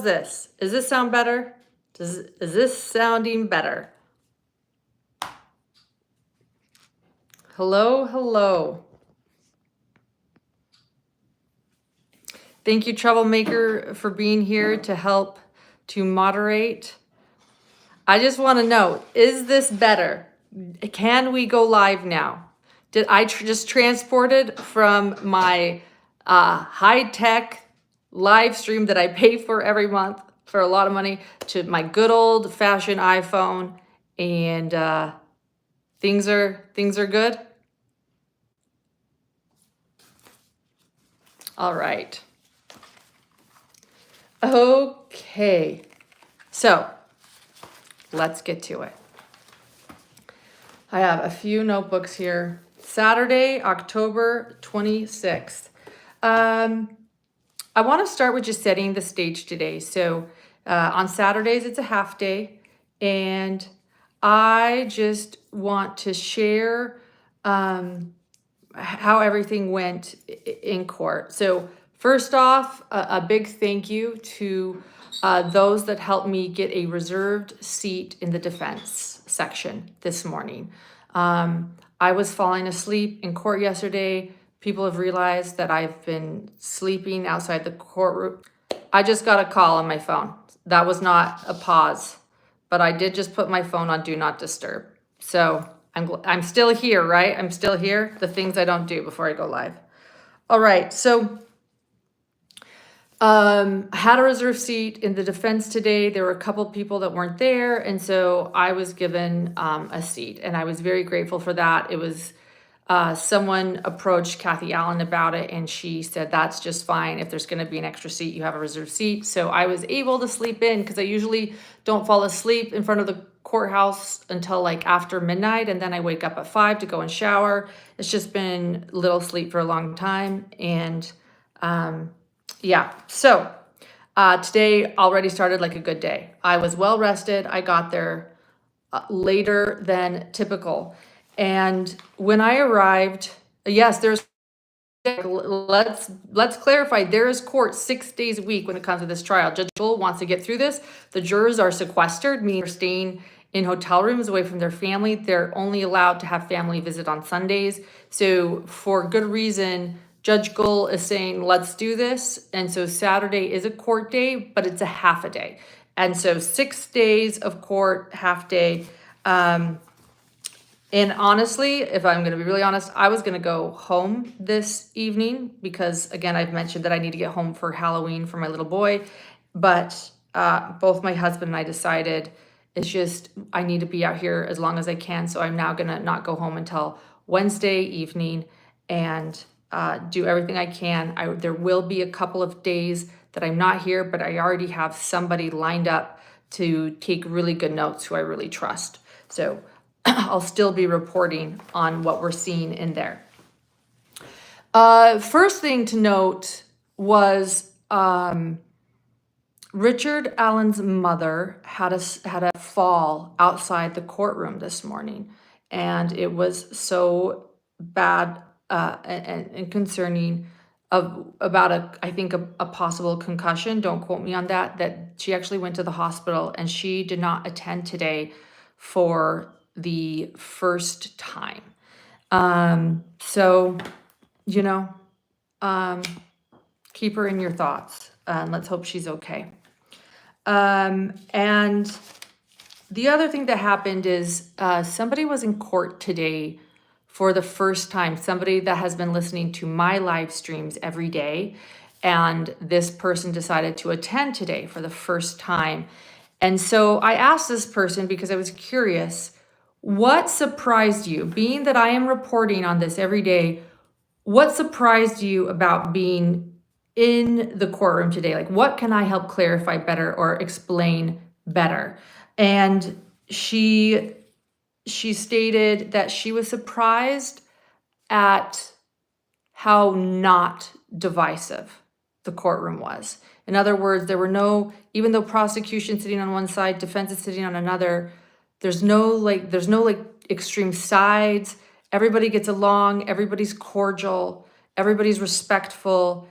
How's this? Does this sound better? Is this sounding better? Hello, hello. Thank you, Troublemaker, for being here to help to moderate. I just want to know, is this better? Can we go live now? Did I just transported from my high-tech live stream that I pay for every month for a lot of money to my good old-fashioned iPhone, and things are good? All right. Okay. So, let's get to it. I have a few notebooks here. Saturday, October 26th. I want to start with just setting the stage today. So on Saturdays, it's a half day. And I just want to share how everything went in court. So first off, a big thank you to those that helped me get a reserved seat in the defense section this morning. I was falling asleep in court yesterday. People have realized that I've been sleeping outside the courtroom. I just got a call on my phone. That was not a pause, but I did just put my phone on do not disturb. So I'm still here, right? I'm still here. The things I don't do before I go live. All right, so I had a reserved seat in the defense today. There were a couple people that weren't there, and so I was given a seat, and I was very grateful for that. It was someone approached Kathy Allen about it, and she said that's just fine. If there's going to be an extra seat, you have a reserved seat. So I was able to sleep in because I usually don't fall asleep in front of the courthouse until like after midnight, and then I wake up at 5 to go and shower. It's just been little sleep for a long time, and yeah, so today already started like a good day. I was well rested. I got there later than typical. And when I arrived, yes, let's clarify, there is court 6 days a week when it comes to this trial. Judge Joel wants to get through this. The jurors are sequestered, meaning they're staying in hotel rooms away from their family. They're only allowed to have family visit on Sundays. So for good reason, Judge Gull is saying, let's do this. And so Saturday is a court day, but it's a half a day. And so 6 days of court, half day. And honestly, if I'm going to be really honest, I was going to go home this evening because, again, I've mentioned that I need to get home for Halloween for my little boy. But both my husband and I decided it's just I need to be out here as long as I can. So I'm now going to not go home until Wednesday evening and do everything I can. There will be a couple of days that I'm not here, but I already have somebody lined up to take really good notes who I really trust. So I'll still be reporting on what we're seeing in there. First thing to note was Richard Allen's mother had a fall outside the courtroom this morning, and it was so bad and concerning about I think a possible concussion. Don't quote me on that she actually went to the hospital, and she did not attend today for the first time. So, keep her in your thoughts, and let's hope she's okay. And the other thing that happened is somebody was in court today for the first time, somebody that has been listening to my live streams every day, and this person decided to attend today for the first time. And so I asked this person because I was curious, what surprised you? Being that I am reporting on this every day, what surprised you about being in the courtroom today? Like, what can I help clarify better or explain better? And she stated that she was surprised at how not divisive the courtroom was. In other words, there were even though prosecution sitting on one side, defense is sitting on another, there's no extreme sides. Everybody gets along, everybody's cordial, everybody's respectful.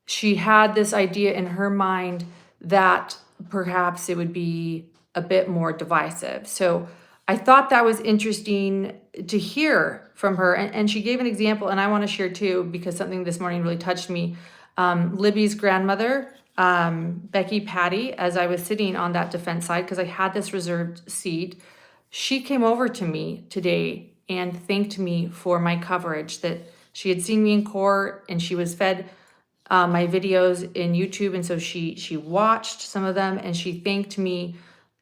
She had this idea in her mind that perhaps it would be a bit more divisive. So I thought that was interesting to hear from her. And she gave an example, and I want to share too, because something this morning really touched me. Libby's grandmother, Becky Patty, as I was sitting on that defense side, because I had this reserved seat, she came over to me today and thanked me for my coverage, that she had seen me in court and she was fed my videos in YouTube. And so she watched some of them and she thanked me.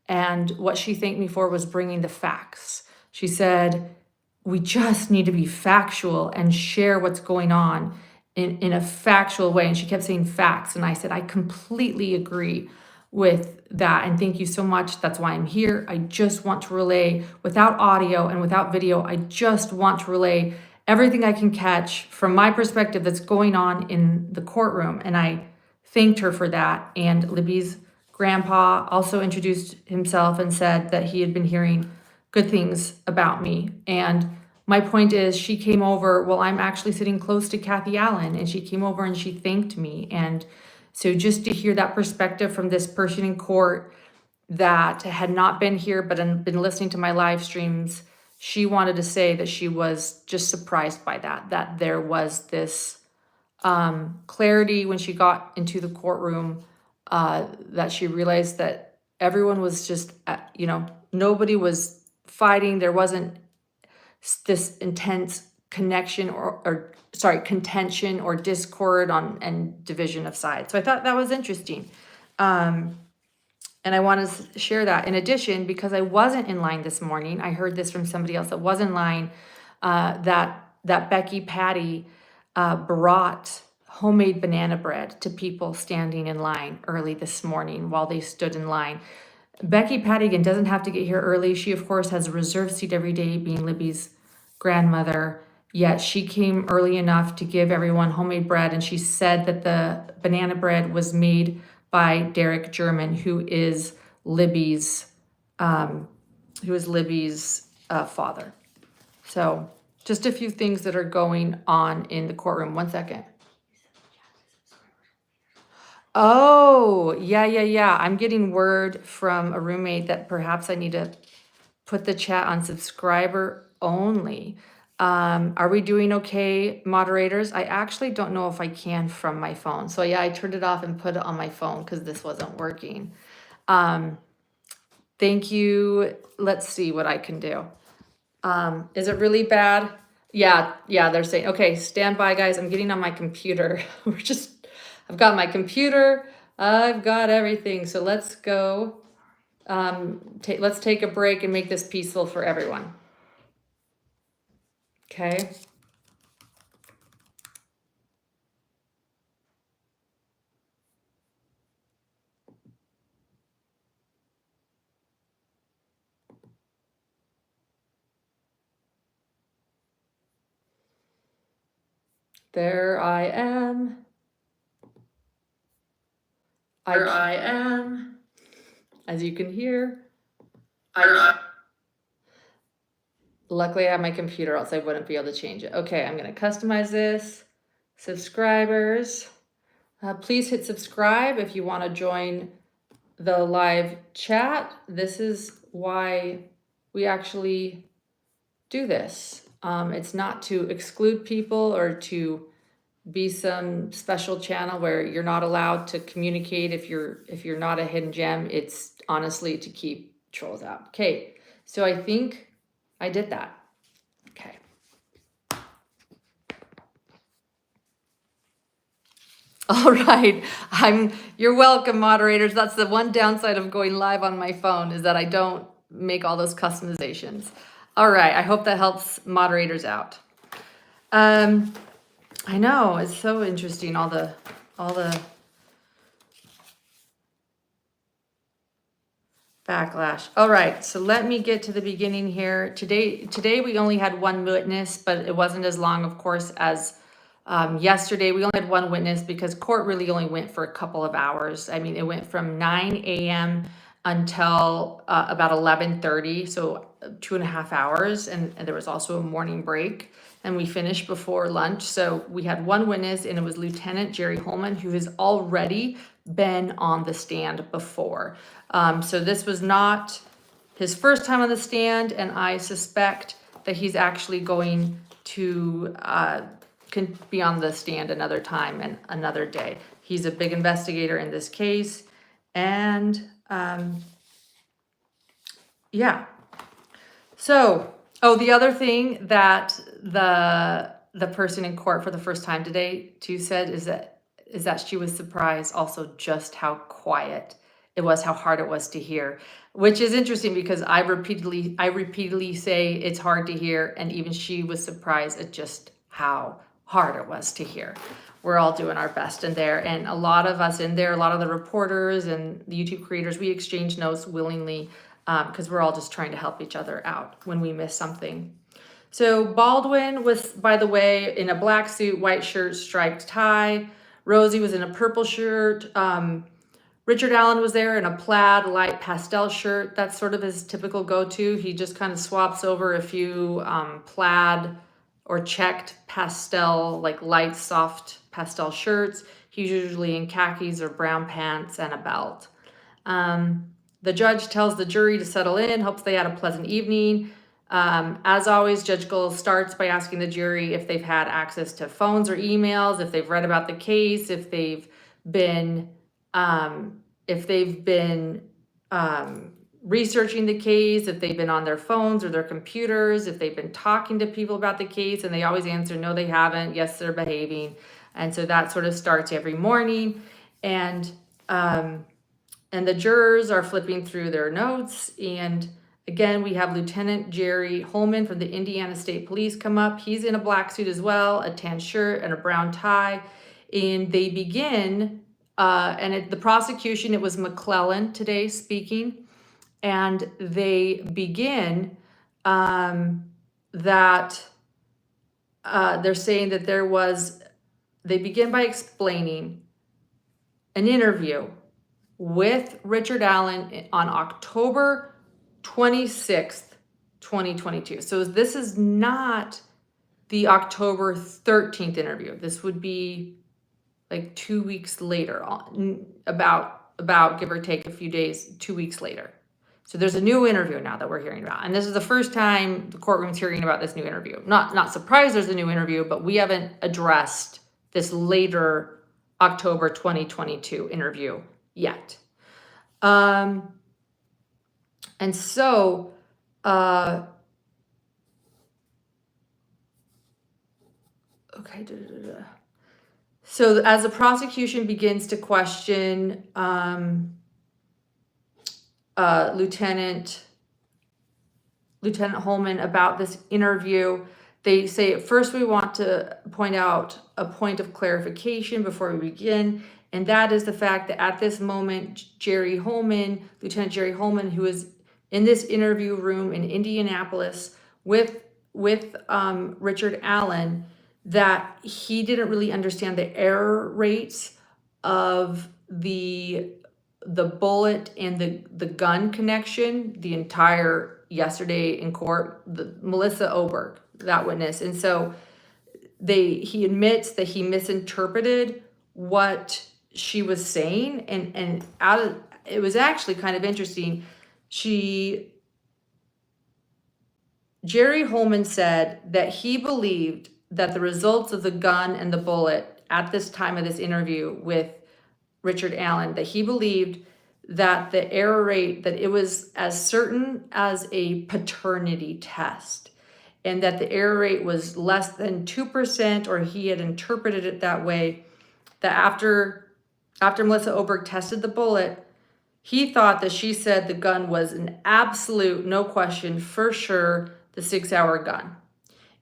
And what she thanked me for was bringing the facts. She said, we just need to be factual and share what's going on in a factual way. And she kept saying facts. And I said, I completely agree with that. And thank you so much. That's why I'm here. I just want to relay without audio and without video. I just want to relay everything I can catch from my perspective that's going on in the courtroom. And I thanked her for that. And Libby's grandpa also introduced himself and said that he had been hearing good things about me. And my point is, she came over, well, I'm actually sitting close to Kathy Allen, and she came over and she thanked me. And so just to hear that perspective from this person in court that had not been here, but had been listening to my live streams, she wanted to say that she was just surprised by that there was this clarity when she got into the courtroom, that she realized that everyone was just, nobody was fighting. There wasn't this intense contention or discord and division of sides. So I thought that was interesting. And I want to share that. In addition, because I wasn't in line this morning, I heard this from somebody else that was in line, that Becky Patty brought homemade banana bread to people standing in line early this morning while they stood in line. Becky Patty, again, doesn't have to get here early. She, of course, has a reserved seat every day, being Libby's grandmother, yet she came early enough to give everyone homemade bread. And she said that the banana bread was made by Derek German, who is Libby's father. So just a few things that are going on in the courtroom. 1 second. Oh, yeah. I'm getting word from a roommate that perhaps I need to put the chat on subscriber only. Are we doing okay, moderators? I actually don't know if I can from my phone. So yeah, I turned it off and put it on my phone because this wasn't working. Thank you. Let's see what I can do. Is it really bad? Yeah, they're saying, okay, stand by, guys. I'm getting on my computer. I've got my computer. I've got everything. So let's go. Let's take a break and make this peaceful for everyone. Okay. There I am. I am. As you can hear. Luckily I have my computer, else I wouldn't be able to change it. Okay, I'm going to customize this. Subscribers. Please hit subscribe if you want to join the live chat. This is why we actually do this. It's not to exclude people or to be some special channel where you're not allowed to communicate if you're not a hidden gem. It's honestly to keep trolls out. Okay, so I think I did that. Okay. All right. You're welcome, moderators. That's the one downside of going live on my phone, is that I don't make all those customizations. All right. I hope that helps moderators out. I know, it's so interesting, all the backlash. All right, so let me get to the beginning here. Today we only had one witness, but it wasn't as long, of course, as yesterday. We only had one witness because court really only went for a couple of hours. I mean, it went from 9 a.m. until about 11:30, so 2.5 hours, and there was also a morning break, and we finished before lunch. So we had one witness, and it was Lieutenant Jerry Holeman, who has already been on the stand before. So this was not his first time on the stand, and I suspect that he's actually going to can be on the stand another time and another day. He's a big investigator in this case, and yeah. So, oh, the other thing that the person in court for the first time today too said is that she was surprised also just how quiet it was, how hard it was to hear, which is interesting because I repeatedly say it's hard to hear, and even she was surprised at just how hard it was to hear. We're all doing our best in there, and a lot of us in there, a lot of the reporters and the YouTube creators, we exchange notes willingly because we're all just trying to help each other out when we miss something. So Baldwin was, by the way, in a black suit, white shirt, striped tie. Rosie was in a purple shirt. Richard Allen was there in a plaid light pastel shirt. That's sort of his typical go-to. He just kind of swaps over a few plaid or checked pastel, like light, soft pastel shirts. He's usually in khakis or brown pants and a belt. The judge tells the jury to settle in, hopes they had a pleasant evening. As always, Judge Gold starts by asking the jury if they've had access to phones or emails, if they've read about the case, if they've been researching the case, if they've been on their phones or their computers, if they've been talking to people about the case, and they always answer, no, they haven't. Yes, they're behaving. And so that sort of starts every morning. And the jurors are flipping through their notes. And again, we have Lieutenant Jerry Holeman from the Indiana State Police come up. He's in a black suit as well, a tan shirt and a brown tie. And they begin, the prosecution, it was McClellan today speaking. And they begin they're saying that they begin by explaining an interview with Richard Allen on October 26th, 2022. So this is not the October 13th interview. This would be like 2 weeks later, about give or take a few days, 2 weeks later. So there's a new interview now that we're hearing about. And this is the first time the courtroom's hearing about this new interview. Not surprised there's a new interview, but we haven't addressed this later October 2022 interview yet. And so, okay. So as the prosecution begins to question Lieutenant Holeman about this interview, they say, at first we want to point out a point of clarification before we begin. And that is the fact that at this moment, Lieutenant Jerry Holeman, who is in this interview room in Indianapolis with Richard Allen, that he didn't really understand the error rates of the bullet and the gun connection the entire yesterday in court, Melissa Oberg, that witness. And so he admits that he misinterpreted what she was saying, and it was actually kind of interesting. Jerry Holeman said that he believed that the results of the gun and the bullet at this time of this interview with Richard Allen, that he believed that the error rate, that it was as certain as a paternity test, and that the error rate was less than 2%, or he had interpreted it that way, that after Melissa Oberg tested the bullet, he thought that she said the gun was an absolute, no question, for sure, the 6-hour gun.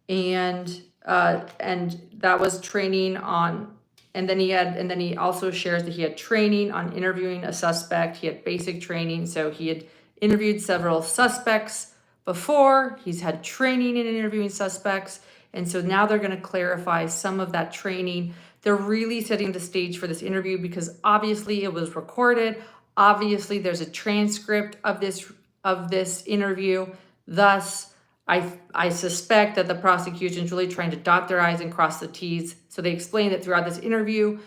And that was training on, and then he also shares that he had training on interviewing a suspect. He had basic training, so he had interviewed several suspects before. He's had training in interviewing suspects, and so now they're going to clarify some of that training. They're really setting the stage for this interview because obviously it was recorded. Obviously there's a transcript of this interview. Thus, I suspect that the prosecution is really trying to dot their I's and cross the T's. So they explain that throughout this interview,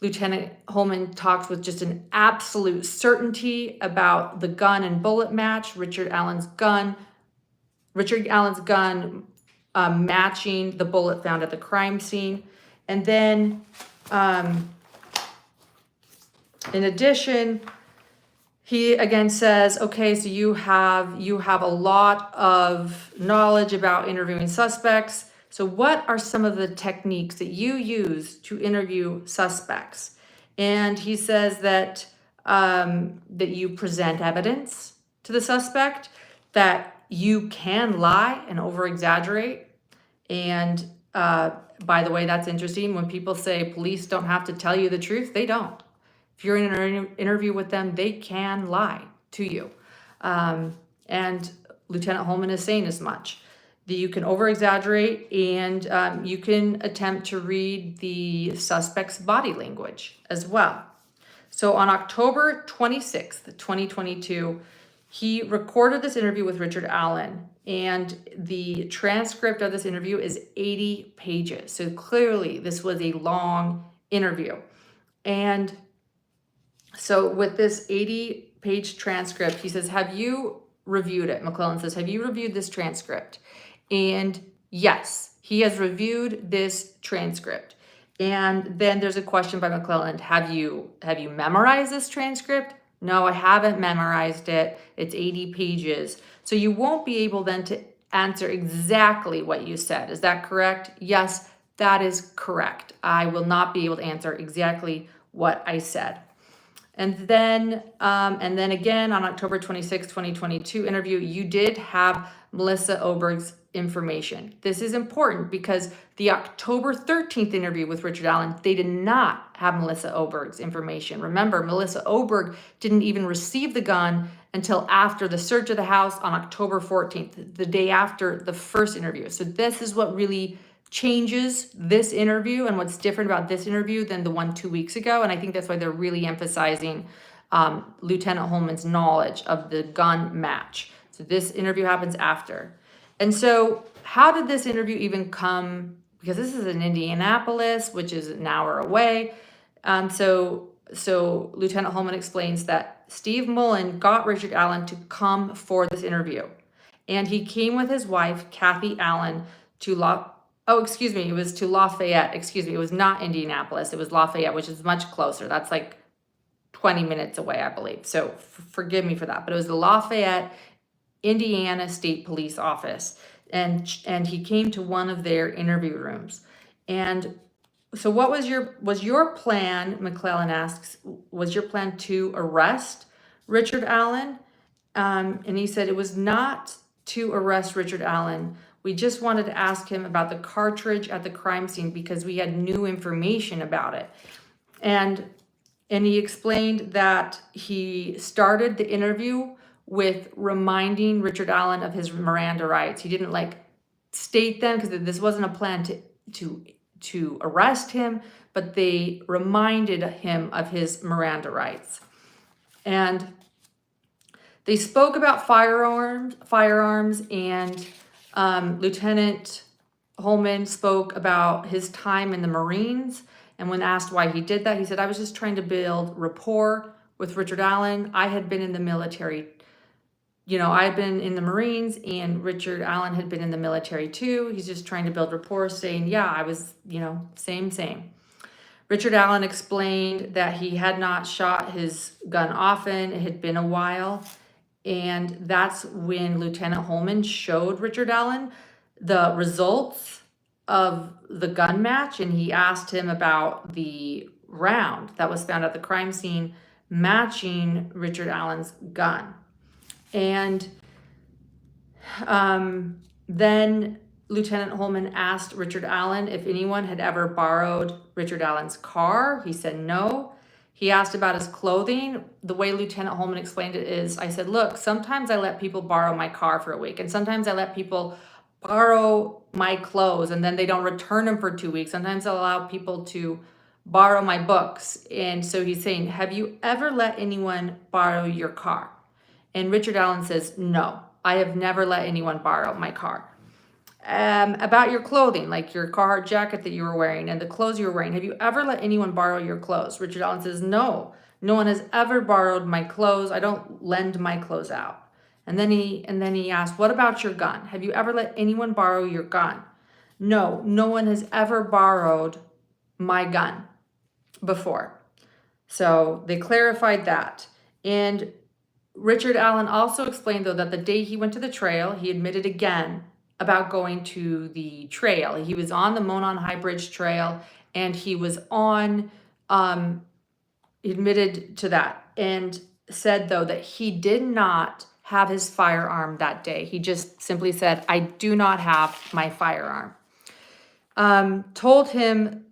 Lieutenant Holeman talks with just an absolute certainty about the gun and bullet match, Richard Allen's gun matching the bullet found at the crime scene. And then, in addition, he again says, okay, so you have a lot of knowledge about interviewing suspects. So what are some of the techniques that you use to interview suspects? And he says that that you present evidence to the suspect, that you can lie and over-exaggerate. And by the way, that's interesting. When people say police don't have to tell you the truth, they don't. If you're in an interview with them, they can lie to you. And Lieutenant Holeman is saying as much. That you can over-exaggerate, and you can attempt to read the suspect's body language as well. So on October 26th, 2022, he recorded this interview with Richard Allen, and the transcript of this interview is 80 pages. So clearly this was a long interview. And so with this 80-page transcript, he says, have you reviewed it? McClellan says, have you reviewed this transcript? And yes, he has reviewed this transcript. And then there's a question by McClellan, have you memorized this transcript? No, I haven't memorized it. It's 80 pages. So you won't be able then to answer exactly what you said. Is that correct? Yes, that is correct. I will not be able to answer exactly what I said. And then again on October 26, 2022 interview, you did have Melissa Oberg's information. This is important because the October 13th interview with Richard Allen, they did not have Melissa Oberg's information. Remember, Melissa Oberg didn't even receive the gun until after the search of the house on October 14th, the day after the first interview. So this is what really changes this interview and what's different about this interview than the one 2 weeks ago. And I think that's why they're really emphasizing Lieutenant Holeman's knowledge of the gun match. So this interview happens after. And so how did this interview even come? Because this is in Indianapolis, which is an hour away. So Lieutenant Holeman explains that Steve Mullen got Richard Allen to come for this interview. And he came with his wife, Kathy Allen, to it was to Lafayette. It was not Indianapolis. It was Lafayette, which is much closer. That's like 20 minutes away, I believe. So forgive me for that. But it was the Lafayette, Indiana State Police Office. And he came to one of their interview rooms. And so what was your plan, McClellan asks, was your plan to arrest Richard Allen? And he said it was not to arrest Richard Allen. We just wanted to ask him about the cartridge at the crime scene because we had new information about it. And he explained that he started the interview with reminding Richard Allen of his Miranda rights. He didn't state them because this wasn't a plan to arrest him, but they reminded him of his Miranda rights. And they spoke about firearms, and Lieutenant Holeman spoke about his time in the Marines. And when asked why he did that, he said, I was just trying to build rapport with Richard Allen. I had been in the military. I had been in the Marines, and Richard Allen had been in the military too. He's just trying to build rapport, saying, yeah, I was, same. Richard Allen explained that he had not shot his gun often. It had been a while. And that's when Lieutenant Holeman showed Richard Allen the results of the gun match. And he asked him about the round that was found at the crime scene matching Richard Allen's gun. And then Lieutenant Holeman asked Richard Allen if anyone had ever borrowed Richard Allen's car. He said no. He asked about his clothing. The way Lieutenant Holeman explained it is, I said, look, sometimes I let people borrow my car for a week, and sometimes I let people borrow my clothes and then they don't return them for 2 weeks. Sometimes I'll allow people to borrow my books. And so he's saying, have you ever let anyone borrow your car? And Richard Allen says, no, I have never let anyone borrow my car. About your clothing, like your Carhartt jacket that you were wearing and the clothes you were wearing. Have you ever let anyone borrow your clothes? Richard Allen says, no, no one has ever borrowed my clothes. I don't lend my clothes out. And then he asked, what about your gun? Have you ever let anyone borrow your gun? No, no one has ever borrowed my gun before. So they clarified that. And Richard Allen also explained, though, that the day he went to the trail, he admitted again about going to the trail. He was on the Monon High Bridge Trail, and he was on, he admitted to that, and said, though, that he did not have his firearm that day. He just simply said, I do not have my firearm. Told him,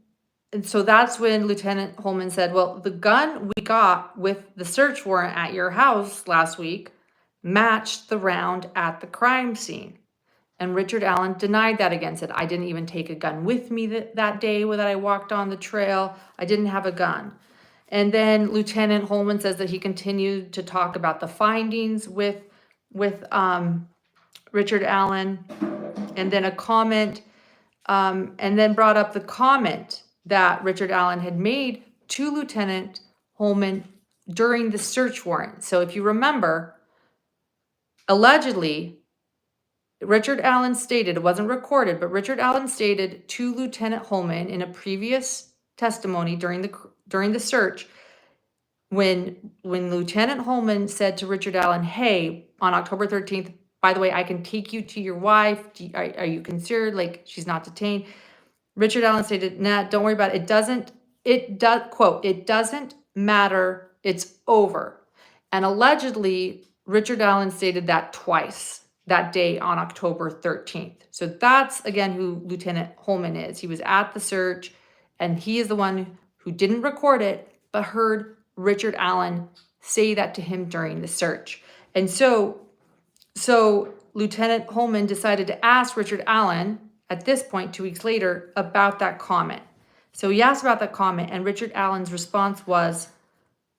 and so that's when Lieutenant Holeman said, well, the gun we got with the search warrant at your house last week matched the round at the crime scene. And Richard Allen denied that again, said, I didn't even take a gun with me that day that I walked on the trail. I didn't have a gun. And then Lieutenant Holeman says that he continued to talk about the findings with Richard Allen, and then a comment, and then brought up the comment that Richard Allen had made to Lieutenant Holeman during the search warrant. So if you remember, allegedly, Richard Allen stated, it wasn't recorded, but Richard Allen stated to Lieutenant Holeman in a previous testimony during the search, when Lieutenant Holeman said to Richard Allen, hey, on October 13th, by the way, I can take you to your wife. Are you concerned? Like, she's not detained. Richard Allen stated, nah, don't worry about it. Quote, it doesn't matter. It's over. And allegedly, Richard Allen stated that twice that day on October 13th. So that's, again, who Lieutenant Holeman is. He was at the search, and he is the one who didn't record it, but heard Richard Allen say that to him during the search. And so Lieutenant Holeman decided to ask Richard Allen at this point, 2 weeks later, about that comment. So he asked about that comment, and Richard Allen's response was,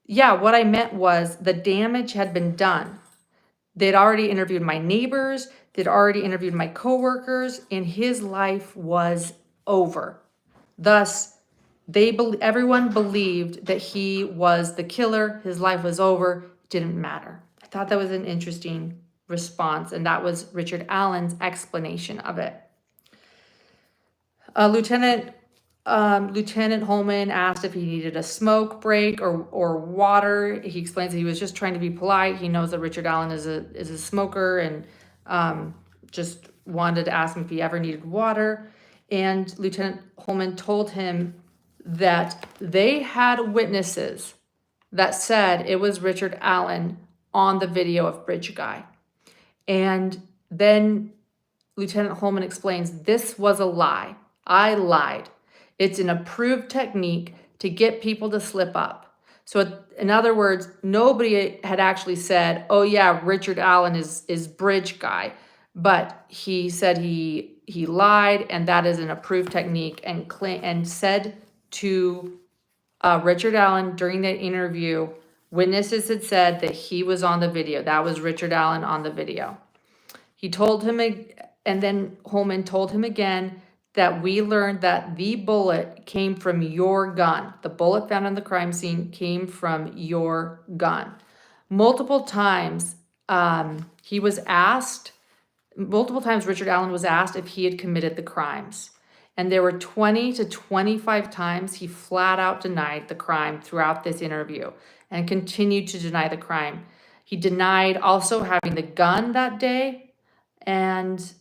yeah, what I meant was the damage had been done. They'd already interviewed my neighbors, they'd already interviewed my coworkers, and his life was over. Thus, everyone believed that he was the killer, his life was over, it didn't matter. I thought that was an interesting response, and that was Richard Allen's explanation of it. Lieutenant Holeman asked if he needed a smoke break or water. He explains that he was just trying to be polite. He knows that Richard Allen is a smoker, and just wanted to ask him if he ever needed water. And Lieutenant Holeman told him that they had witnesses that said it was Richard Allen on the video of Bridge Guy. And then Lieutenant Holeman explains, this was a lie. I lied. It's an approved technique to get people to slip up. So in other words, nobody had actually said, oh yeah, Richard Allen is Bridge Guy. But he said he lied, and that is an approved technique, and said to Richard Allen during that interview, witnesses had said that he was on the video. That was Richard Allen on the video. He told him, and then Holeman told him again, that we learned that the bullet came from your gun. The bullet found on the crime scene came from your gun. Multiple times Richard Allen was asked if he had committed the crimes. And there were 20 to 25 times he flat out denied the crime throughout this interview and continued to deny the crime. He denied also having the gun that day, and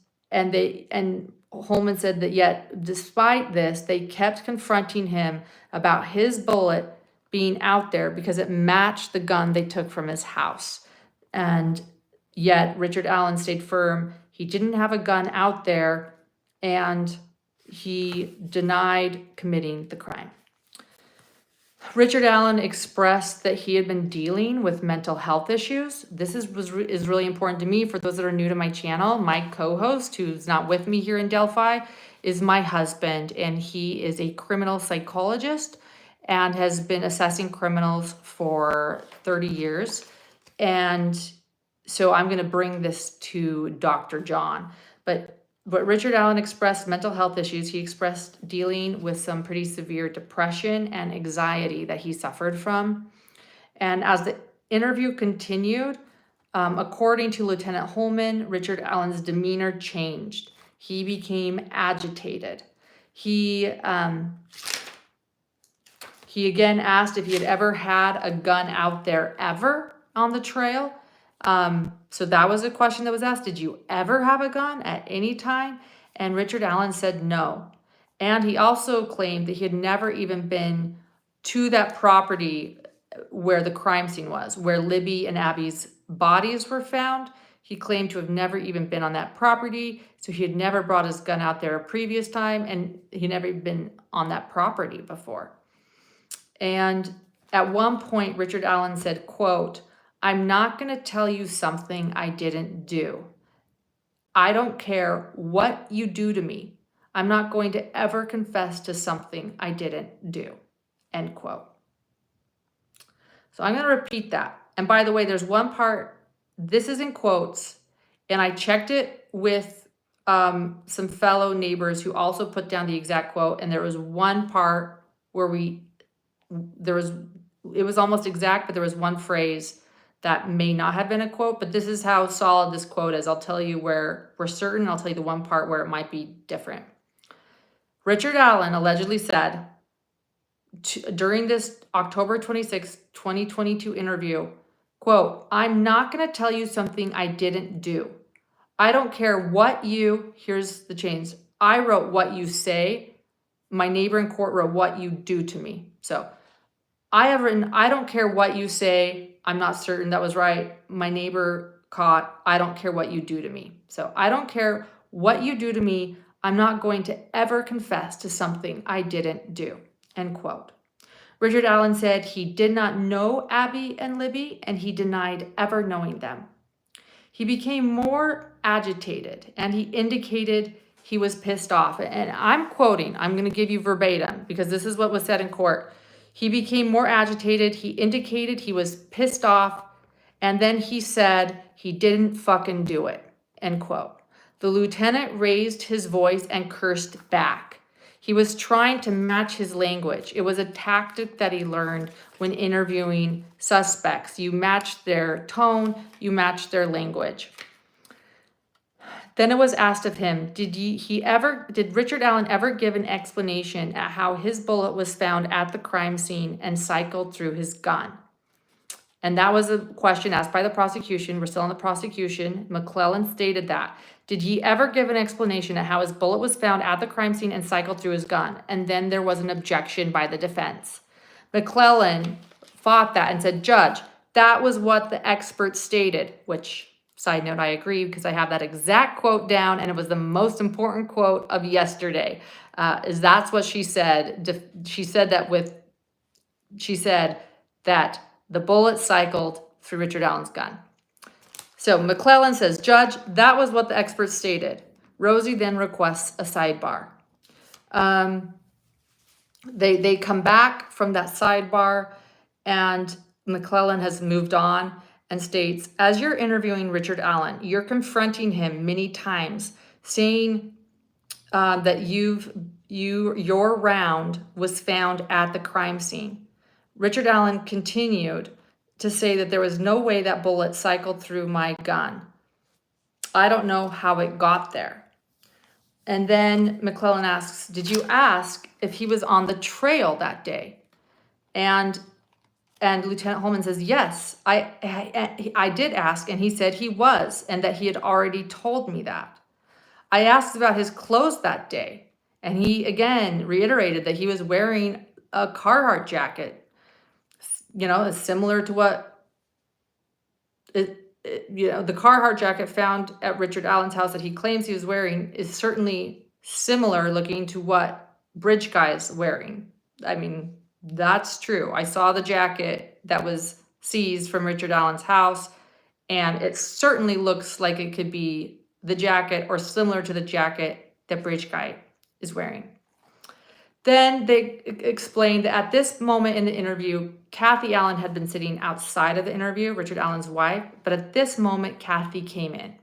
Holeman said that yet, despite this, they kept confronting him about his bullet being out there because it matched the gun they took from his house. And yet Richard Allen stayed firm. He didn't have a gun out there, and he denied committing the crime. Richard Allen expressed that he had been dealing with mental health issues. This is really important to me. For those that are new to my channel, my co-host, who's not with me here in Delphi, is my husband, and he is a criminal psychologist and has been assessing criminals for 30 years. And so I'm going to bring this to Dr. John. But But Richard Allen expressed mental health issues. He expressed dealing with some pretty severe depression and anxiety that he suffered from. And as the interview continued, according to Lieutenant Holeman, Richard Allen's demeanor changed. He became agitated. He again asked if he had ever had a gun out there ever on the trail. So that was a question that was asked. Did you ever have a gun at any time? And Richard Allen said no. And he also claimed that he had never even been to that property where the crime scene was, where Libby and Abby's bodies were found. He claimed to have never even been on that property. So he had never brought his gun out there a previous time, and he'd never been on that property before. And at one point, Richard Allen said, quote, "I'm not going to tell you something I didn't do. I don't care what you do to me. I'm not going to ever confess to something I didn't do," end quote. So I'm going to repeat that. And by the way, there's one part, this is in quotes, and I checked it with some fellow neighbors who also put down the exact quote. And there was one part where it was almost exact, but there was one phrase that may not have been a quote, but this is how solid this quote is. I'll tell you where we're certain. I'll tell you the one part where it might be different. Richard Allen allegedly said during this October 26, 2022 interview, quote, "I'm not going to tell you something I didn't do. I don't care what here's the change. I wrote what you say. My neighbor in court wrote what you do to me. So I have written, I don't care what you say. I'm not certain that was right. My neighbor caught, I don't care what you do to me. So I don't care what you do to me. I'm not going to ever confess to something I didn't do," end quote. Richard Allen said he did not know Abby and Libby, and he denied ever knowing them. He became more agitated, and he indicated he was pissed off. And I'm quoting, I'm going to give you verbatim because this is what was said in court. He became more agitated. He indicated he was pissed off. And then he said he didn't fucking do it, end quote. The lieutenant raised his voice and cursed back. He was trying to match his language. It was a tactic that he learned when interviewing suspects. You match their tone, you match their language. Then it was asked of him, did Richard Allen ever give an explanation at how his bullet was found at the crime scene and cycled through his gun? And that was a question asked by the prosecution. We're still in the prosecution. McClellan stated that. Did he ever give an explanation at how his bullet was found at the crime scene and cycled through his gun? And then there was an objection by the defense. McClellan fought that and said, "Judge, that was what the expert stated," which, side note, I agree because I have that exact quote down, and it was the most important quote of yesterday. That's what she said. She said that the bullet cycled through Richard Allen's gun. So McClellan says, "Judge, that was what the expert stated." Rosie then requests a sidebar. They come back from that sidebar, and McClellan has moved on and states, "As you're interviewing Richard Allen, you're confronting him many times, saying that your round was found at the crime scene." Richard Allen continued to say that there was no way that bullet cycled through my gun. "I don't know how it got there." And then McClellan asks, "Did you ask if he was on the trail that day?" And Lieutenant Holeman says, "Yes, I did ask, and he said he was, and that he had already told me that. I asked about his clothes that day, and he again reiterated that he was wearing a Carhartt jacket, similar to what the Carhartt jacket found at Richard Allen's house that he claims he was wearing is certainly similar looking to what Bridge Guy's wearing. I mean, that's true. I saw the jacket that was seized from Richard Allen's house, and it certainly looks like it could be the jacket or similar to the jacket that Bridge Guy is wearing. Then they explained that at this moment in the interview, Kathy Allen had been sitting outside of the interview, Richard Allen's wife, but at this moment, Kathy came in.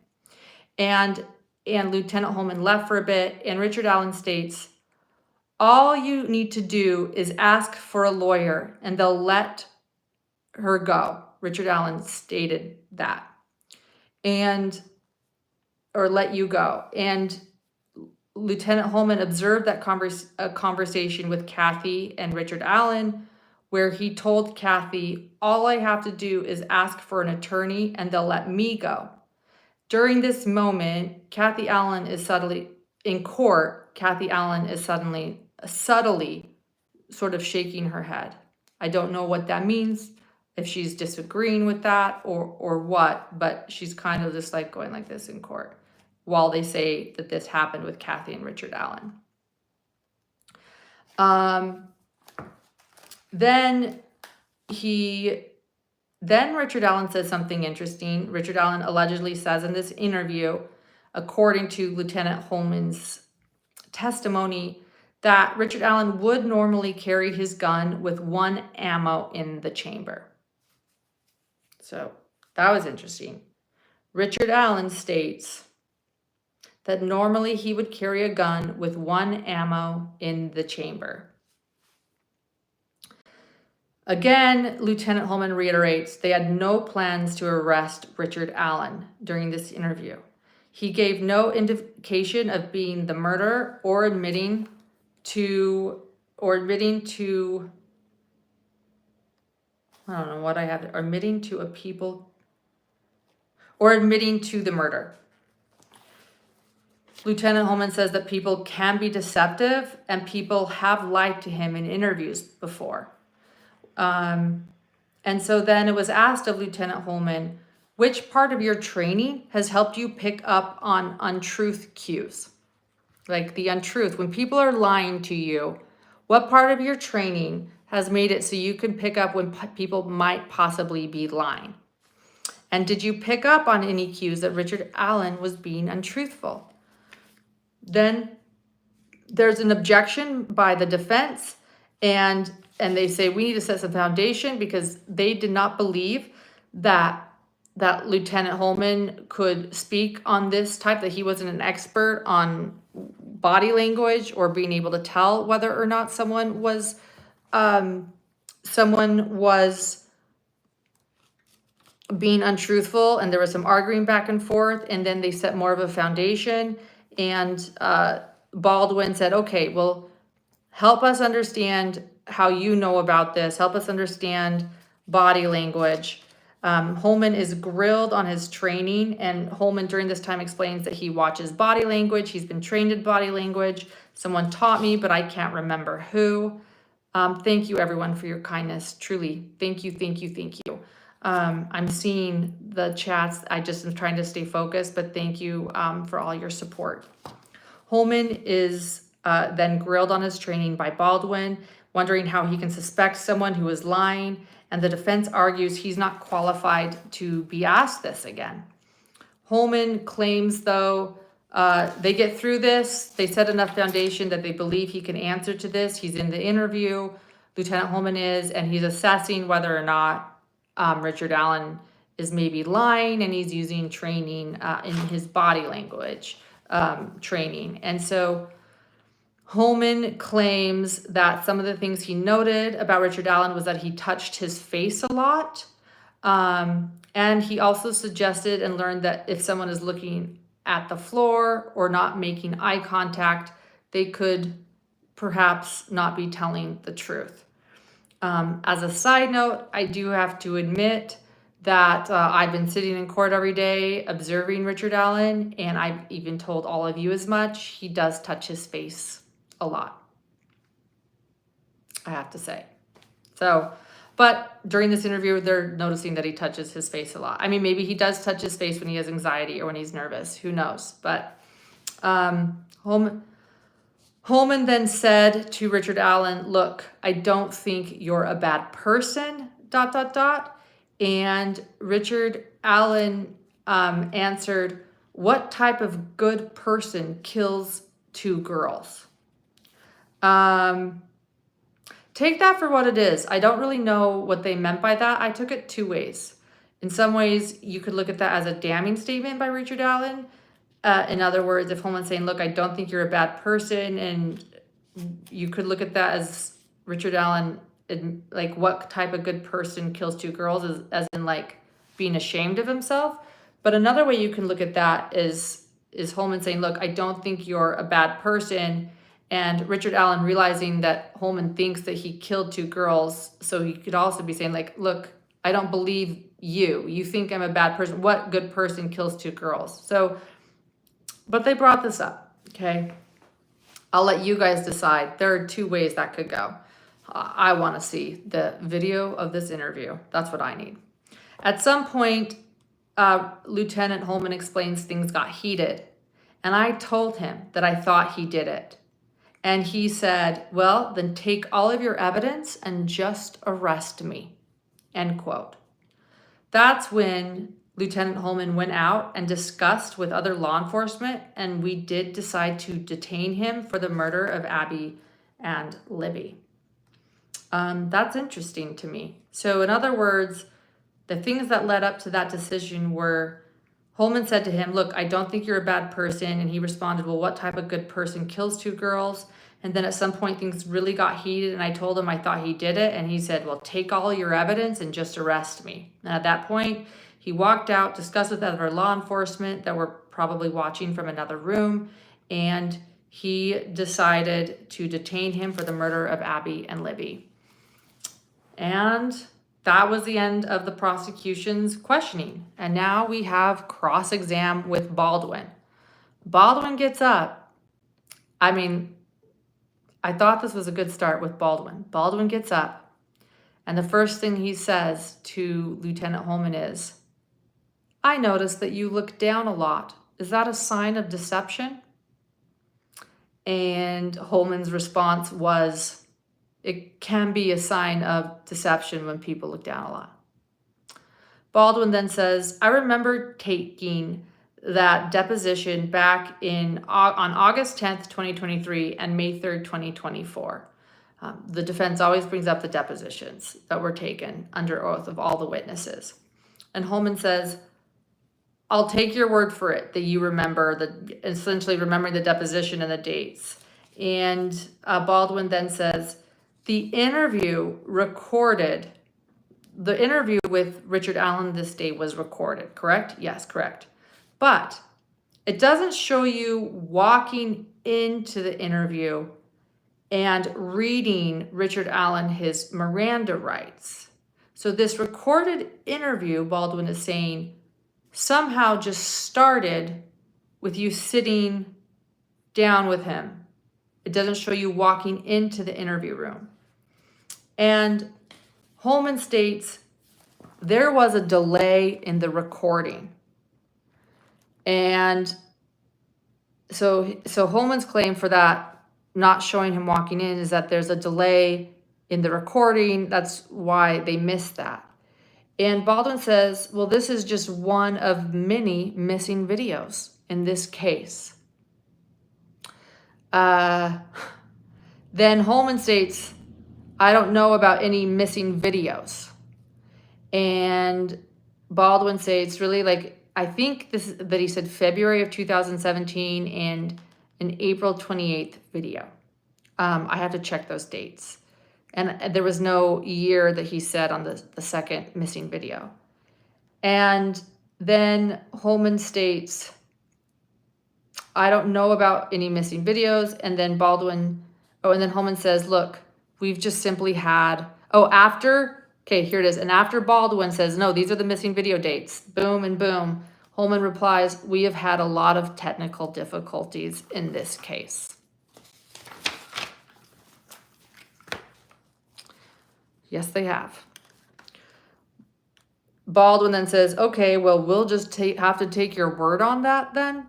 And and Lieutenant Holeman left for a bit, and Richard Allen states, all you need to do is ask for a lawyer and they'll let her go. Richard Allen stated that. Or let you go. And Lieutenant Holeman observed that conversation with Kathy and Richard Allen, where he told Kathy, all I have to do is ask for an attorney and they'll let me go. During this moment, Kathy Allen is subtly in court. Kathy Allen is subtly sort of shaking her head. I don't know what that means, if she's disagreeing with that or what, but she's kind of just like going like this in court while they say that this happened with Kathy and Richard Allen. Then Richard Allen says something interesting. Richard Allen allegedly says in this interview, according to Lieutenant Holeman's testimony, that Richard Allen would normally carry his gun with one ammo in the chamber. So that was interesting. Richard Allen states that normally he would carry a gun with one ammo in the chamber. Again, Lieutenant Holeman reiterates they had no plans to arrest Richard Allen during this interview. He gave no indication of being the murderer or admitting to admitting to the murder. Lieutenant Holeman says that people can be deceptive and people have lied to him in interviews before. And so then it was asked of Lieutenant Holeman, which part of your training has helped you pick up on untruth cues? Like the untruth, when people are lying to you, what part of your training has made it so you can pick up when people might possibly be lying? And did you pick up on any cues that Richard Allen was being untruthful? Then there's an objection by the defense, and they say we need to set some foundation because they did not believe that Lieutenant Holeman could speak on this type, that he wasn't an expert on body language or being able to tell whether or not someone was being untruthful, and there was some arguing back and forth, and then they set more of a foundation, and Baldwin said, okay, well, help us understand how you know about this, help us understand body language. Holeman is grilled on his training, and Holeman during this time explains that he watches body language, he's been trained in body language, someone taught me, but I can't remember who. Thank you everyone for your kindness, truly, thank you. I'm seeing the chats. I just am trying to stay focused, but thank you for all your support. Holeman is then grilled on his training by Baldwin, wondering how he can suspect someone who is lying, and the defense argues he's not qualified to be asked this again. Holeman claims, though, they get through this, they set enough foundation that they believe he can answer to this. He's in the interview, Lieutenant Holeman is, and he's assessing whether or not Richard Allen is maybe lying, and he's using training in his body language training. And so Holeman claims that some of the things he noted about Richard Allen was that he touched his face a lot. And he also suggested and learned that if someone is looking at the floor or not making eye contact, they could perhaps not be telling the truth. As a side note, I do have to admit that I've been sitting in court every day observing Richard Allen, and I've even told all of you as much. He does touch his face a lot, I have to say. So, but during this interview, they're noticing that he touches his face a lot. I mean, maybe he does touch his face when he has anxiety or when he's nervous. Who knows? But Holeman then said to Richard Allen, look, I don't think you're a bad person, ... And Richard Allen answered, what type of good person kills two girls? Take that for what it is. I don't really know what they meant by that. I took it two ways. In some ways, you could look at that as a damning statement by Richard Allen. In other words, if Holeman's saying, look, I don't think you're a bad person, and you could look at that as Richard Allen, like what type of good person kills two girls, as in like being ashamed of himself. But another way you can look at that is Holeman saying, look, I don't think you're a bad person. And Richard Allen realizing that Holeman thinks that he killed two girls. So he could also be saying like, look, I don't believe you. You think I'm a bad person. What good person kills two girls? So, but they brought this up, okay? I'll let you guys decide. There are two ways that could go. I want to see the video of this interview. That's what I need. At some point, Lieutenant Holeman explains things got heated. And I told him that I thought he did it. And he said, well, then take all of your evidence and just arrest me, end quote. That's when Lieutenant Holeman went out and discussed with other law enforcement, and we did decide to detain him for the murder of Abby and Libby. That's interesting to me. So in other words, the things that led up to that decision were Holeman said to him, look, I don't think you're a bad person. And he responded, well, what type of good person kills two girls? And then at some point things really got heated, and I told him I thought he did it. And he said, well, take all your evidence and just arrest me. And at that point, he walked out, discussed with other law enforcement that were probably watching from another room, and he decided to detain him for the murder of Abby and Libby. And that was the end of the prosecution's questioning. And now we have cross-exam with Baldwin. Baldwin gets up. I mean, I thought this was a good start with Baldwin. Baldwin gets up, and the first thing he says to Lieutenant Holeman is, I noticed that you look down a lot. Is that a sign of deception? And Holeman's response was, it can be a sign of deception when people look down a lot. Baldwin then says, I remember taking that deposition back on August 10th, 2023 and May 3rd, 2024. The defense always brings up the depositions that were taken under oath of all the witnesses. And Holeman says, I'll take your word for it that you essentially remembering the deposition and the dates. And Baldwin then says, the interview with Richard Allen this day was recorded, correct? Yes, correct. But it doesn't show you walking into the interview and reading Richard Allen his Miranda rights. So this recorded interview, Baldwin is saying, somehow just started with you sitting down with him. It doesn't show you walking into the interview room. And Holeman states there was a delay in the recording. And so Holeman's claim for that not showing him walking in is that there's a delay in the recording. That's why they missed that. And Baldwin says, well, this is just one of many missing videos in this case. Then Holeman states, I don't know about any missing videos. And Baldwin says, really, like, I think that he said February of 2017 and an April 28th video. I have to check those dates. And there was no year that he said on the second missing video. And then Holeman states, I don't know about any missing videos. And then Holeman says, look, we've just simply had, here it is. And after Baldwin says, no, these are the missing video dates, boom and boom, Holeman replies, we have had a lot of technical difficulties in this case. Yes, they have. Baldwin then says, okay, well, we'll just have to take your word on that then.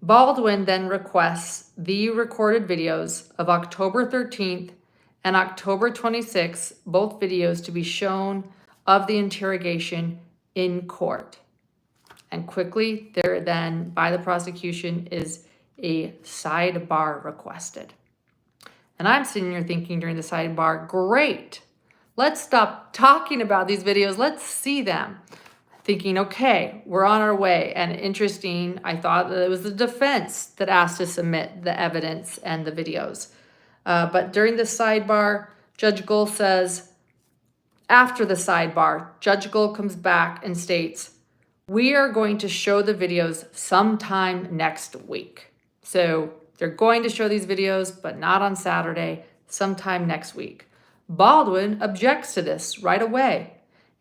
Baldwin then requests the recorded videos of October 13th and October 26th, both videos to be shown of the interrogation in court. And quickly, there then, by the prosecution, is a sidebar requested. And I'm sitting here thinking during the sidebar, great, let's stop talking about these videos. Let's see them. thinking, okay, we're on our way. And interesting, I thought that it was the defense that asked to submit the evidence and the videos. But during the sidebar, Judge Gull says, after the sidebar, Judge Gull comes back and states, we are going to show the videos sometime next week. So they're going to show these videos, but not on Saturday, sometime next week. Baldwin objects to this right away.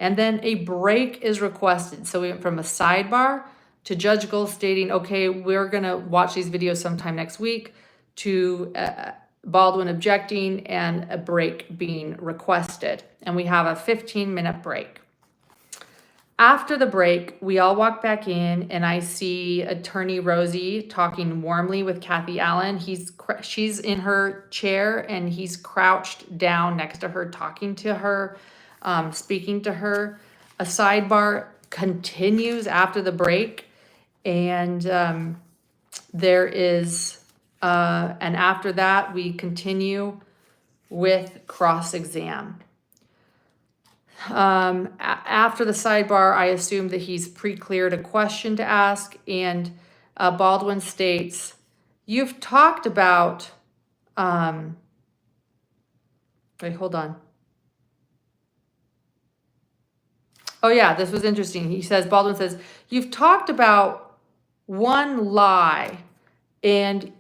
And then a break is requested. So we went from a sidebar to Judge Gull stating, okay, we're going to watch these videos sometime next week, to Baldwin objecting and a break being requested. And we have a 15-minute break. After the break, we all walk back in, and I see Attorney Rosie talking warmly with Kathy Allen. She's in her chair, and he's crouched down next to her, talking to her, speaking to her. A sidebar continues after the break, and there is, and after that, we continue with cross-exam. After the sidebar, I assume that he's pre-cleared a question to ask, and Baldwin states, you've talked about, wait, hold on. Oh yeah, this was interesting. He says, Baldwin says, you've talked about one lie, and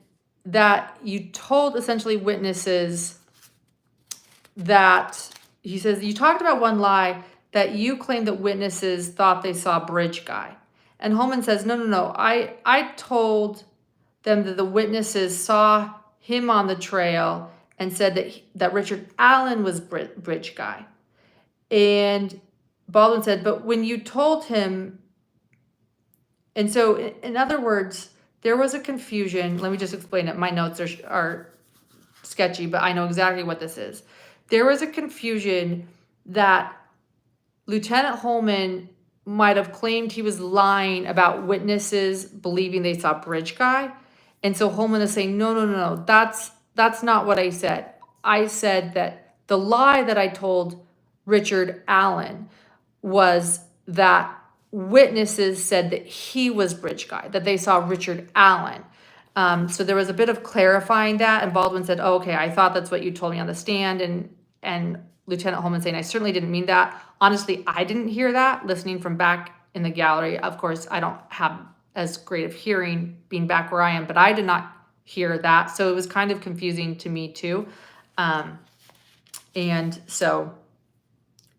that you told essentially witnesses that, he says, you talked about one lie that you claimed that witnesses thought they saw Bridge Guy. And Holeman says, no. I told them that the witnesses saw him on the trail and said that Richard Allen was Bridge Guy. And Baldwin said, but when you told him, and so in other words, there was a confusion. Let me just explain it. My notes are sketchy, but I know exactly what this is. There was a confusion that Lieutenant Holeman might have claimed he was lying about witnesses believing they saw Bridge Guy. And so Holeman is saying, no, that's not what I said. I said that the lie that I told Richard Allen was that witnesses said that he was Bridge Guy, that they saw Richard Allen. So there was a bit of clarifying that, and Baldwin said, oh, okay, I thought that's what you told me on the stand, and Lieutenant Holeman saying, I certainly didn't mean that. Honestly, I didn't hear that, listening from back in the gallery. Of course, I don't have as great of hearing being back where I am, but I did not hear that, so it was kind of confusing to me too. And so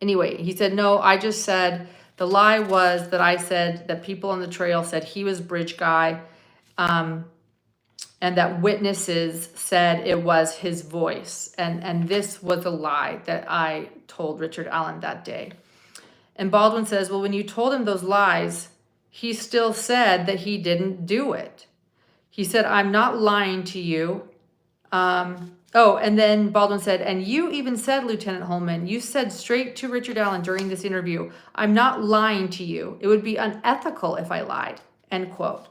anyway, he said, no, I just said, the lie was that I said that people on the trail said he was Bridge Guy, and that witnesses said it was his voice. And this was a lie that I told Richard Allen that day. And Baldwin says, well, when you told him those lies, he still said that he didn't do it. He said, I'm not lying to you. And then Baldwin said, and you even said, Lieutenant Holeman, you said straight to Richard Allen during this interview, I'm not lying to you. It would be unethical if I lied, end quote.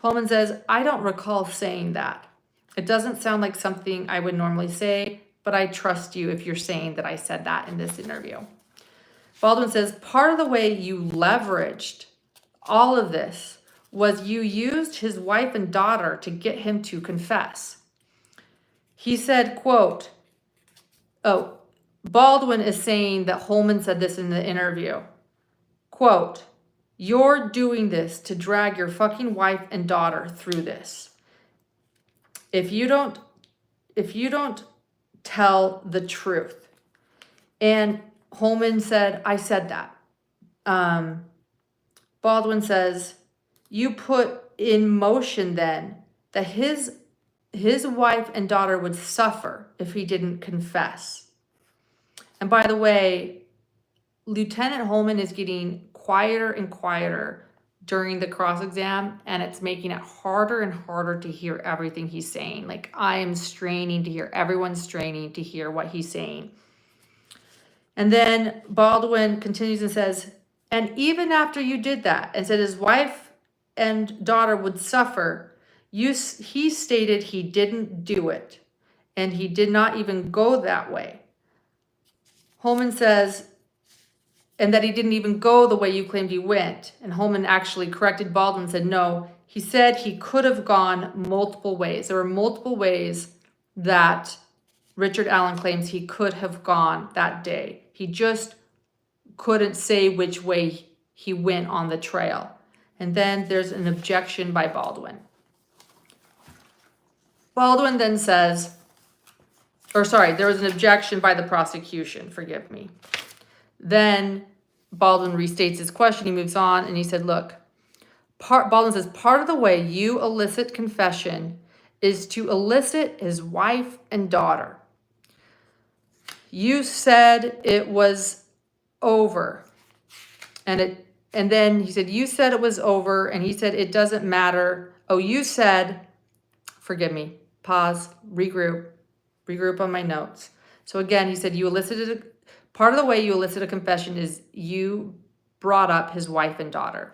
Holeman says, I don't recall saying that. It doesn't sound like something I would normally say, but I trust you if you're saying that I said that in this interview. Baldwin says, part of the way you leveraged all of this was you used his wife and daughter to get him to confess. He said, quote, Baldwin is saying that Holeman said this in the interview, quote, you're doing this to drag your fucking wife and daughter through this. If you don't tell the truth. And Holeman said, I said that. Baldwin says, you put in motion then that his wife and daughter would suffer if he didn't confess. And by the way, Lieutenant Holeman is getting quieter and quieter during the cross-exam, and it's making it harder and harder to hear everything he's saying. Like, I am straining to hear, everyone's straining to hear what he's saying. And then Baldwin continues and says, and even after you did that and said his wife and daughter would suffer, he stated he didn't do it, and he did not even go that way. Holeman says, and that he didn't even go the way you claimed he went. And Holeman actually corrected Baldwin and said, no, he said he could have gone multiple ways. There were multiple ways that Richard Allen claims he could have gone that day. He just couldn't say which way he went on the trail. And then there's an objection by Baldwin. Baldwin then says, there was an objection by the prosecution, forgive me. Then Baldwin restates his question, he moves on, and he said, look, Baldwin says, part of the way you elicit confession is to elicit his wife and daughter. You said it was over. And then he said, you said it was over, and he said, it doesn't matter. Oh, you said, forgive me, pause, regroup on my notes. So again, he said, part of the way you elicit a confession is you brought up his wife and daughter.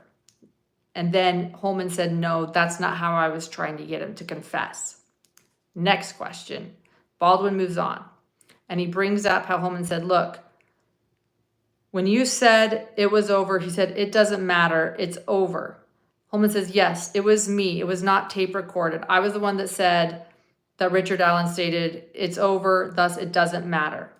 And then Holeman said, no, that's not how I was trying to get him to confess. Next question. Baldwin moves on. And he brings up how Holeman said, look, when you said it was over, he said, it doesn't matter, it's over. Holeman says, yes, it was me. It was not tape recorded. I was the one that said that Richard Allen stated, it's over, thus it doesn't matter.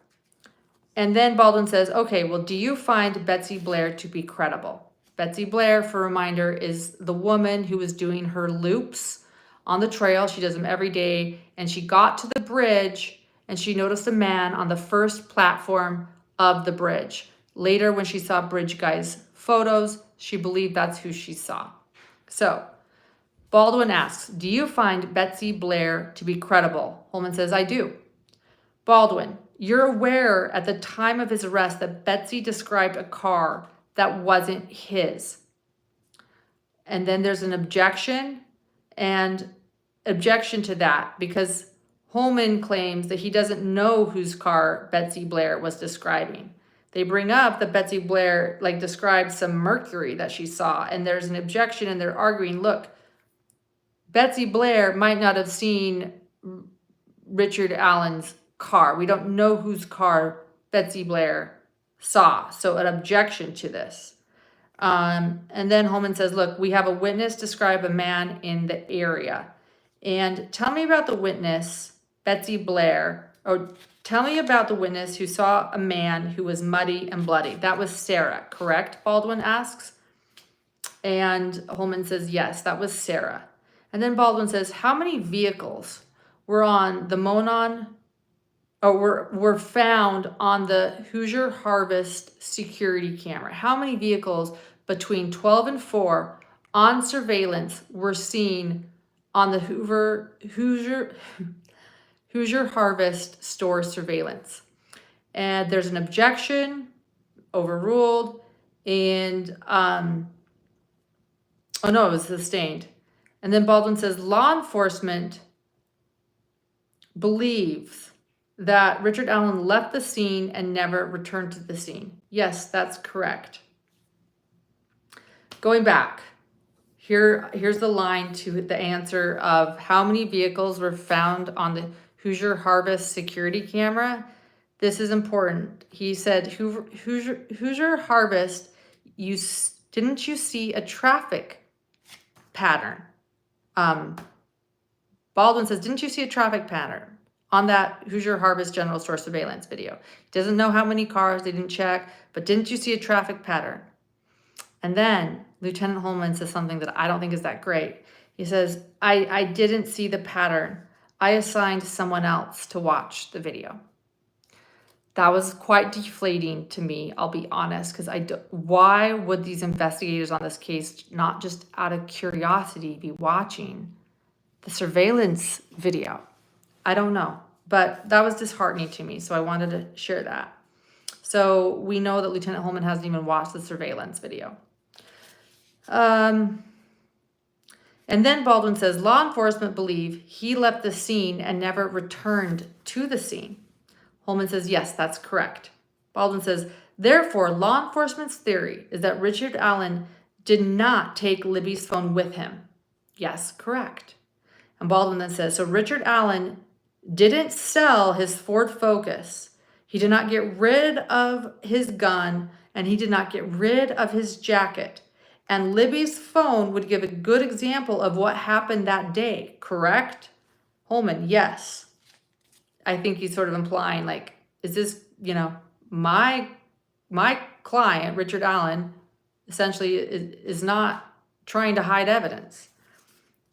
And then Baldwin says, okay, well, do you find Betsy Blair to be credible? Betsy Blair, for a reminder, is the woman who was doing her loops on the trail. She does them every day. And she got to the bridge and she noticed a man on the first platform of the bridge. Later, when she saw Bridge Guy's photos, she believed that's who she saw. So Baldwin asks, do you find Betsy Blair to be credible? Holeman says, I do. Baldwin, you're aware at the time of his arrest that Betsy described a car that wasn't his. And then there's an objection to that because Holeman claims that he doesn't know whose car Betsy Blair was describing. They bring up that Betsy Blair described some Mercury that she saw, and there's an objection and they're arguing, look, Betsy Blair might not have seen Richard Allen's car. We don't know whose car Betsy Blair saw. So an objection to this. And then Holeman says, look, we have a witness describe a man in the area. And tell me about the witness, Betsy Blair, or tell me about the witness who saw a man who was muddy and bloody. That was Sarah, correct? Baldwin asks. And Holeman says, yes, that was Sarah. And then Baldwin says, how many vehicles were on the Monon, or were found on the Hoosier Harvest security camera? How many vehicles between 12 and 4 on surveillance were seen on the Hoosier Harvest store surveillance? And there's an objection, overruled, and it was sustained. And then Baldwin says, law enforcement believes that Richard Allen left the scene and never returned to the scene. Yes, that's correct. Going back, here's the line to the answer of how many vehicles were found on the Hoosier Harvest security camera. This is important. He said, Hoosier Harvest, didn't you see a traffic pattern? Baldwin says, didn't you see a traffic pattern on that Hoosier Harvest General Store surveillance video? He doesn't know how many cars, they didn't check, but didn't you see a traffic pattern? And then Lieutenant Holeman says something that I don't think is that great. He says, I didn't see the pattern. I assigned someone else to watch the video. That was quite deflating to me, I'll be honest, because why would these investigators on this case not just out of curiosity be watching the surveillance video? I don't know, but that was disheartening to me, so I wanted to share that. So we know that Lieutenant Holeman hasn't even watched the surveillance video. And then Baldwin says, law enforcement believe he left the scene and never returned to the scene. Holeman says, yes, that's correct. Baldwin says, therefore, law enforcement's theory is that Richard Allen did not take Libby's phone with him. Yes, correct. And Baldwin then says, so Richard Allen didn't sell his Ford Focus. He did not get rid of his gun and he did not get rid of his jacket. And Libby's phone would give a good example of what happened that day, correct? Holeman, yes. I think he's sort of implying, like, is this, my client, Richard Allen, essentially is not trying to hide evidence.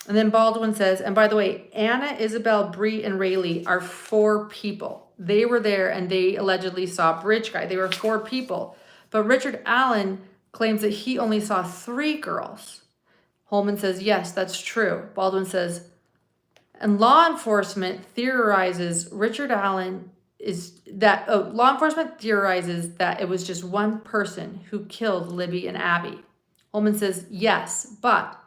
And then Baldwin says, and by the way, Anna, Isabel, Bree, and Rayleigh are 4 people. They were there and they allegedly saw Bridge Guy. They were 4 people. But Richard Allen claims that he only saw 3 girls. Holeman says, yes, that's true. Baldwin says, and law enforcement theorizes that it was just one person who killed Libby and Abby. Holeman says, yes, but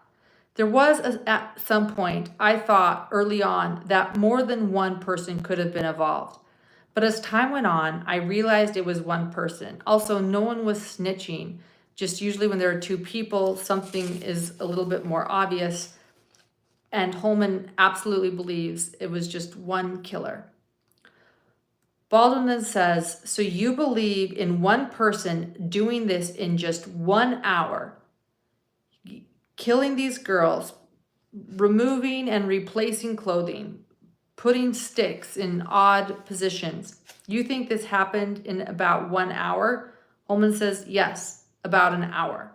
there was at some point, I thought early on, that more than one person could have been involved. But as time went on, I realized it was one person. Also, no one was snitching. Just usually when there are 2 people, something is a little bit more obvious. And Holeman absolutely believes it was just one killer. Baldwin then says, so you believe in one person doing this in just 1 hour, killing these girls, removing and replacing clothing, putting sticks in odd positions. You think this happened in about 1 hour? Holeman says, yes, about an hour.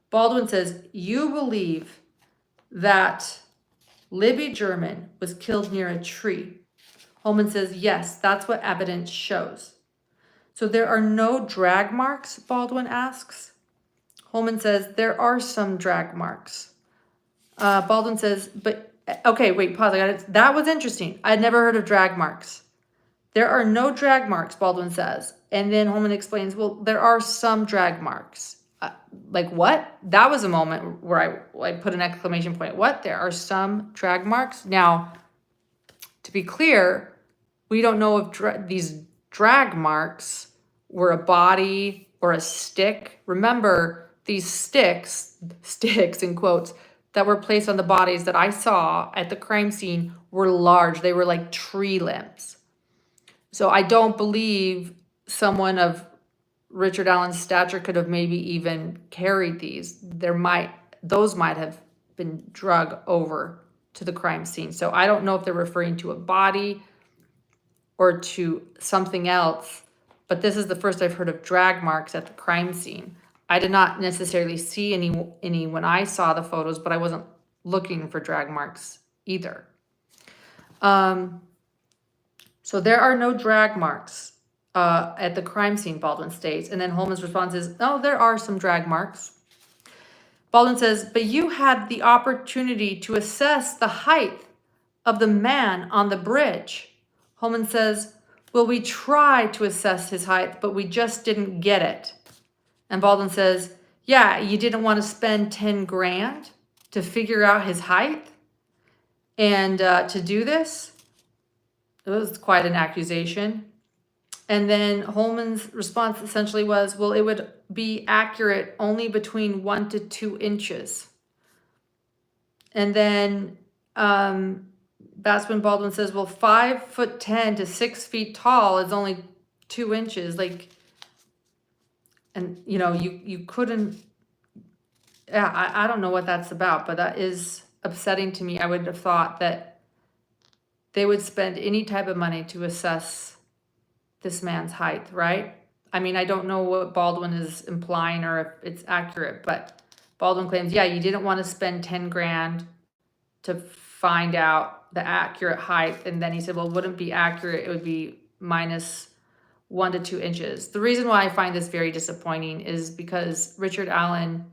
Baldwin says, you believe that Libby German was killed near a tree. Holeman says, yes, that's what evidence shows. So there are no drag marks, Baldwin asks. Holeman says, there are some drag marks. Baldwin says, but, okay, wait, pause, I got it. That was interesting. I'd never heard of drag marks. There are no drag marks, Baldwin says. And then Holeman explains, well, there are some drag marks. Like what? That was a moment where I put an exclamation point. What? There are some drag marks? Now, to be clear, we don't know if these drag marks were a body or a stick. Remember, these sticks in quotes, that were placed on the bodies that I saw at the crime scene were large. They were like tree limbs. So I don't believe someone of Richard Allen's stature could have maybe even carried these. Those might have been drug over to the crime scene. So I don't know if they're referring to a body or to something else, but this is the first I've heard of drag marks at the crime scene. I did not necessarily see any when I saw the photos, but I wasn't looking for drag marks either. So there are no drag marks at the crime scene, Baldwin states. And then Holeman's response is, no, there are some drag marks. Baldwin says, but you had the opportunity to assess the height of the man on the bridge. Holeman says, well, we tried to assess his height, but we just didn't get it. And Baldwin says, yeah, you didn't want to spend 10 grand to figure out his height and to do this? It was quite an accusation. And then Holeman's response essentially was, well, it would be accurate only between 1 to 2 inches. And then that's when Baldwin says, well, 5'10" to 6 feet tall is only 2 inches. Like, and you couldn't, yeah, I don't know what that's about, but that is upsetting to me. I would have thought that they would spend any type of money to assess this man's height, right? I mean, I don't know what Baldwin is implying or if it's accurate, but Baldwin claims, yeah, you didn't want to spend 10 grand to find out the accurate height. And then he said, well, it wouldn't be accurate. It would be minus 1 to 2 inches. The reason why I find this very disappointing is because Richard Allen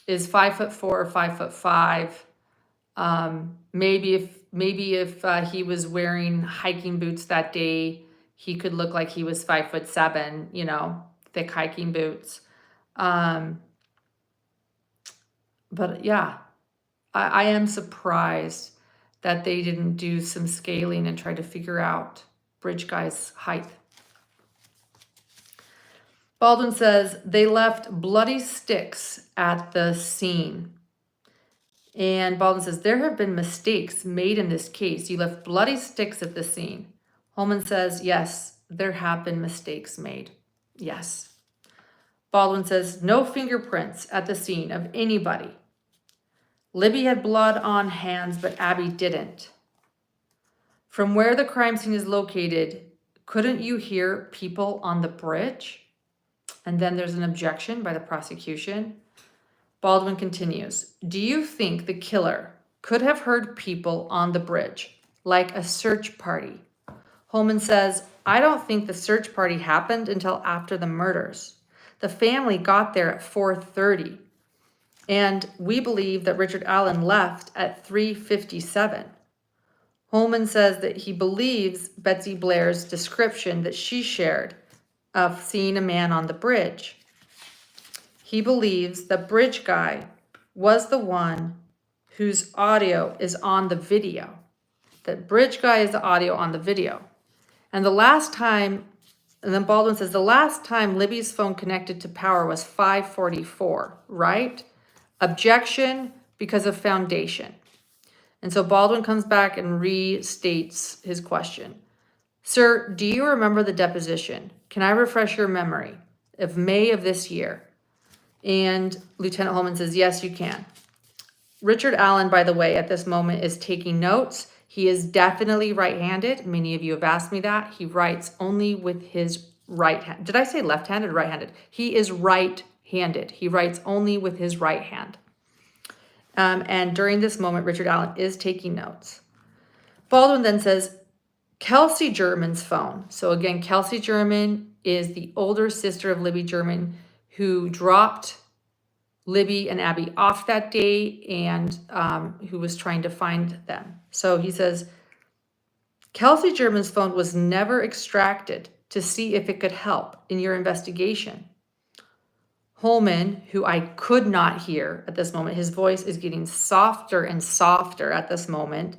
is 5'4" or 5'5". Maybe if he was wearing hiking boots that day, he could look like he was 5'7", thick hiking boots. But yeah, I am surprised that they didn't do some scaling and try to figure out Bridge Guy's height. Baldwin says they left bloody sticks at the scene. And Baldwin says, there have been mistakes made in this case. You left bloody sticks at the scene. Holeman says, yes, there have been mistakes made. Yes. Baldwin says, no fingerprints at the scene of anybody. Libby had blood on hands, but Abby didn't. From where the crime scene is located, couldn't you hear people on the bridge? And then there's an objection by the prosecution. Baldwin continues, do you think the killer could have heard people on the bridge, like a search party? Holeman says, I don't think the search party happened until after the murders. The family got there at 4:30, and we believe that Richard Allen left at 3:57. Holeman says that he believes Betsy Blair's description that she shared of seeing a man on the bridge. He believes the bridge guy was the one whose audio is on the video. That bridge guy is the audio on the video. And the last time, and then Baldwin says, the last time Libby's phone connected to power was 5:44, right? Objection because of foundation. And so Baldwin comes back and restates his question. Sir, do you remember the deposition? Can I refresh your memory of May of this year? And Lieutenant Holeman says, yes, you can. Richard Allen, by the way, at this moment is taking notes. He is definitely right-handed. Many of you have asked me that. He writes only with his right hand. Did I say left-handed or right-handed? He is right-handed. He writes only with his right hand. And during this moment, Richard Allen is taking notes. Baldwin then says, Kelsey German's phone. So again, Kelsey German is the older sister of Libby German who dropped Libby and Abby off that day and who was trying to find them. So he says, Kelsey German's phone was never extracted to see if it could help in your investigation. Holeman, who I could not hear at this moment, his voice is getting softer and softer at this moment.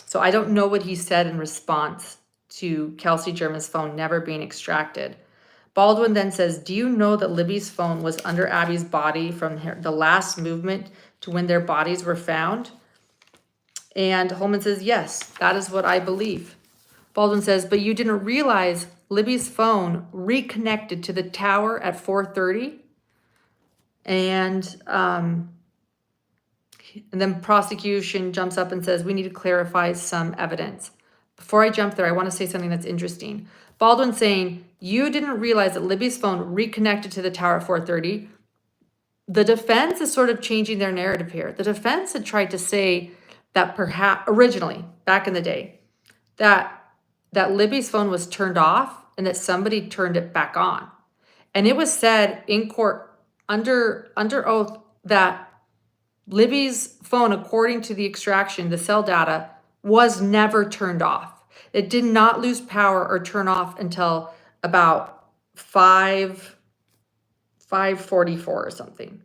So I don't know what he said in response to Kelsey German's phone never being extracted. Baldwin then says, do you know that Libby's phone was under Abby's body from the last movement to when their bodies were found? And Holeman says, yes, that is what I believe. Baldwin says, but you didn't realize Libby's phone reconnected to the tower at 4:30? And then prosecution jumps up and says, we need to clarify some evidence. Before I jump there, I want to say something that's interesting. Baldwin saying, you didn't realize that Libby's phone reconnected to the tower at 4:30. The defense is sort of changing their narrative here. The defense had tried to say that perhaps originally, back in the day, that Libby's phone was turned off and that somebody turned it back on. And it was said in court under oath that Libby's phone, according to the extraction, the cell data, was never turned off. It did not lose power or turn off until about 5:44 or something.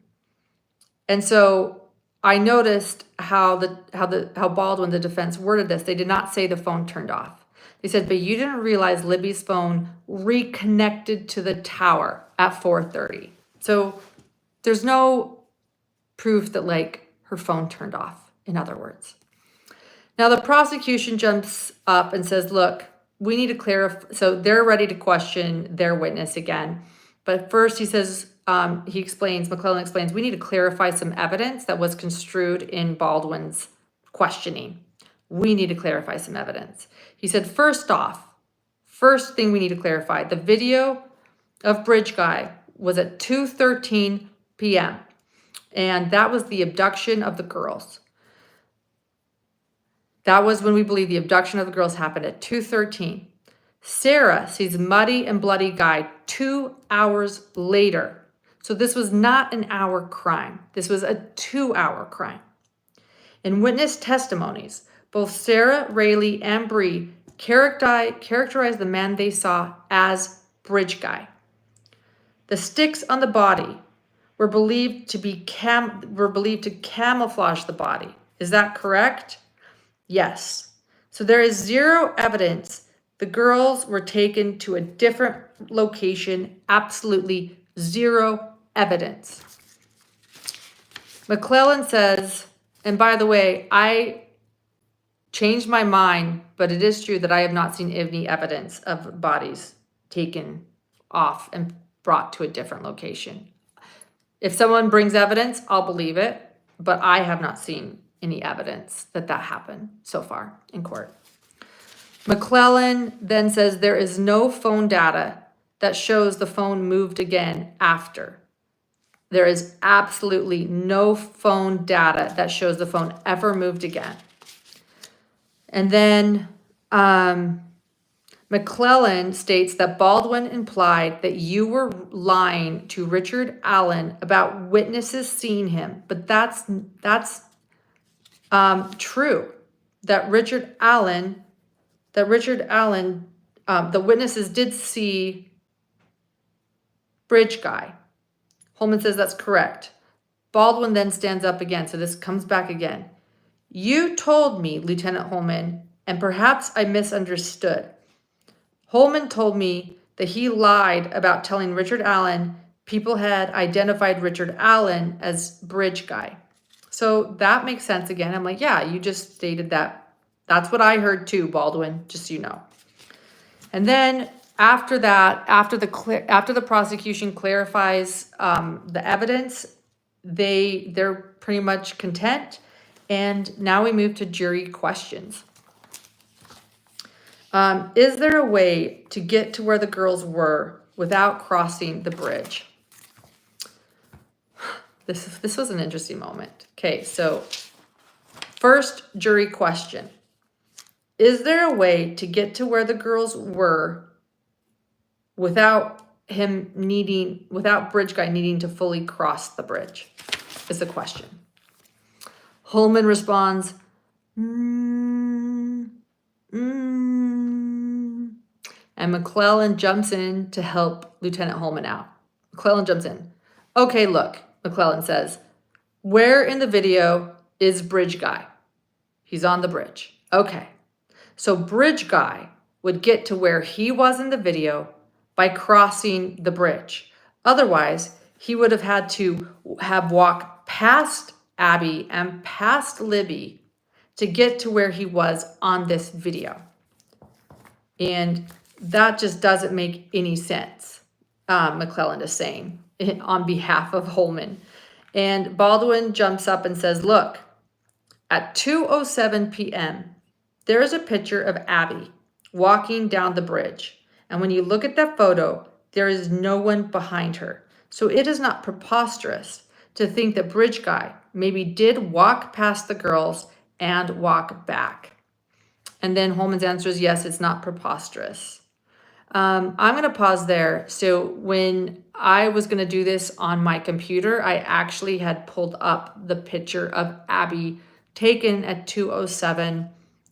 And so I noticed how Baldwin, the defense, worded this. They did not say the phone turned off. They said, but you didn't realize Libby's phone reconnected to the tower at 4:30. So there's no proof that like her phone turned off, in other words. Now the prosecution jumps up and says, look, we need to clarify. So they're ready to question their witness again. But first he says, McClellan explains, we need to clarify some evidence that was construed in Baldwin's questioning. We need to clarify some evidence. He said, first thing we need to clarify, the video of Bridge Guy was at 2:13 p.m. And that was the abduction of the girls. That was when we believe the abduction of the girls happened at 2:13. Sarah sees Muddy and Bloody Guy 2 hours later. So this was not an hour crime. This was a 2-hour crime. In witness testimonies, both Sarah, Rayleigh, and Bree characterized the man they saw as Bridge Guy. The sticks on the body were believed to camouflage the body. Is that correct? Yes. So there is zero evidence the girls were taken to a different location. Absolutely zero evidence. McClellan says, and by the way, I changed my mind, but it is true that I have not seen any evidence of bodies taken off and brought to a different location. If someone brings evidence, I'll believe it, but I have not seen any evidence that that happened so far in court. McClellan then says there is no phone data that shows the phone moved again after. There is absolutely no phone data that shows the phone ever moved again. And then McClellan states that Baldwin implied that you were lying to Richard Allen about witnesses seeing him, but that's true. That Richard Allen, the witnesses did see Bridge Guy. Holeman says that's correct. Baldwin then stands up again, so this comes back again. You told me, Lieutenant Holeman, and perhaps I misunderstood. Holeman told me that he lied about telling Richard Allen people had identified Richard Allen as Bridge Guy. So that makes sense again. I'm like, yeah, you just stated that. That's what I heard too, Baldwin, just so you know. And then after that, after the prosecution clarifies the evidence, they're pretty much content. And now we move to jury questions. Is there a way to get to where the girls were without crossing the bridge? This was an interesting moment. Okay, so first jury question. Is there a way to get to where the girls were without Bridge Guy needing to fully cross the bridge? Is the question. Holeman responds, and McClellan jumps in to help Lieutenant Holeman out. McClellan jumps in. Okay, look, McClellan says, where in the video is Bridge Guy? He's on the bridge. Okay, so Bridge Guy would get to where he was in the video by crossing the bridge. Otherwise, he would have had to have walked past Abby and past Libby to get to where he was on this video. And that just doesn't make any sense, McClellan is saying on behalf of Holeman. And Baldwin jumps up and says, look, at 2:07 p.m., there is a picture of Abby walking down the bridge. And when you look at that photo, there is no one behind her. So it is not preposterous to think that Bridge Guy maybe did walk past the girls and walk back. And then Holeman's answer is yes, it's not preposterous. I'm going to pause there. So when I was going to do this on my computer, I actually had pulled up the picture of Abby taken at 2:07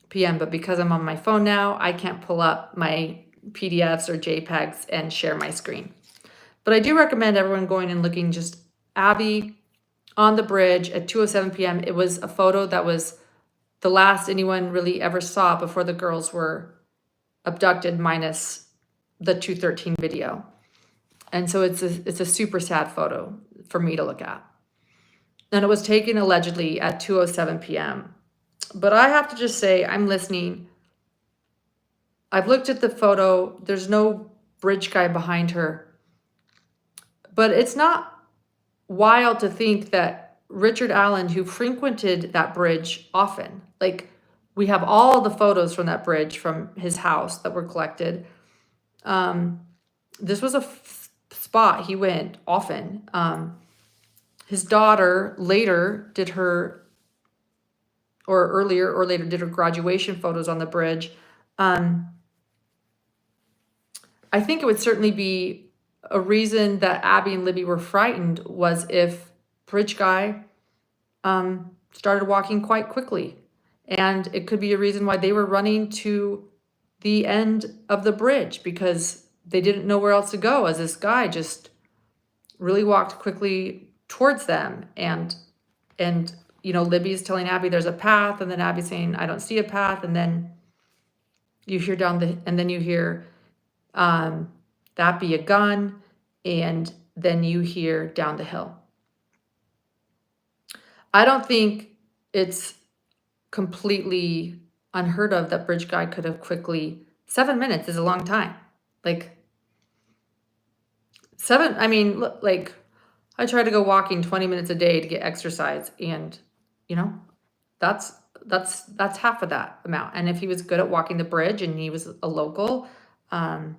p.m. But because I'm on my phone now, I can't pull up my PDFs or JPEGs and share my screen. But I do recommend everyone going and looking just Abby on the bridge at 2:07 p.m. It was a photo that was the last anyone really ever saw before the girls were abducted, minus the 2:13 video. And so it's a super sad photo for me to look at. And it was taken allegedly at 2:07 p.m. But I have to just say, I'm listening. I've looked at the photo. There's no Bridge Guy behind her. But it's not wild to think that Richard Allen, who frequented that bridge often, like we have all the photos from that bridge from his house that were collected. This was a spot he went often. His daughter later did her, or earlier or later did her graduation photos on the bridge. I think it would certainly be a reason that Abby and Libby were frightened was if Bridge Guy started walking quite quickly. And it could be a reason why they were running to the end of the bridge because they didn't know where else to go, as this guy just really walked quickly towards them. And you know, Libby's telling Abby there's a path, and then Abby's saying, I don't see a path. And then you hear that be a gun, and then you hear down the hill. I don't think it's completely unheard of that Bridge Guy could have quickly, 7 minutes is a long time. Like I mean, like, I try to go walking 20 minutes a day to get exercise, and you know, that's half of that amount. And if he was good at walking the bridge and he was a local, that's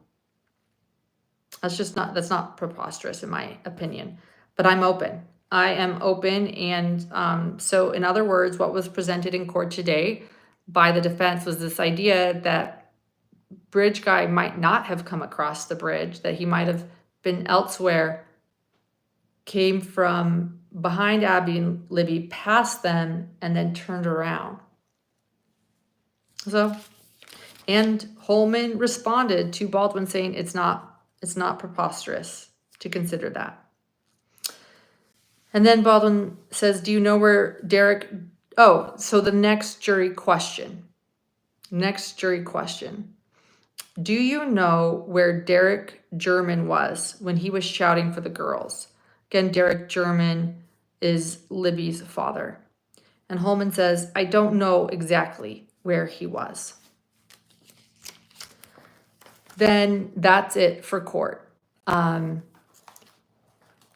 not preposterous in my opinion. But I'm open. I am open, and so in other words, what was presented in court today by the defense was this idea that bridge guy might not have come across the bridge, that he might have been elsewhere, came from behind Abby and Libby, past them, and then turned around. So, and Holeman responded to Baldwin saying it's not preposterous to consider that. And then Baldwin says, do you know where Derek, oh, so the next jury question. Do you know where Derek German was when he was shouting for the girls? Again, Derek German is Libby's father. And Holeman says, I don't know exactly where he was. Then that's it for court.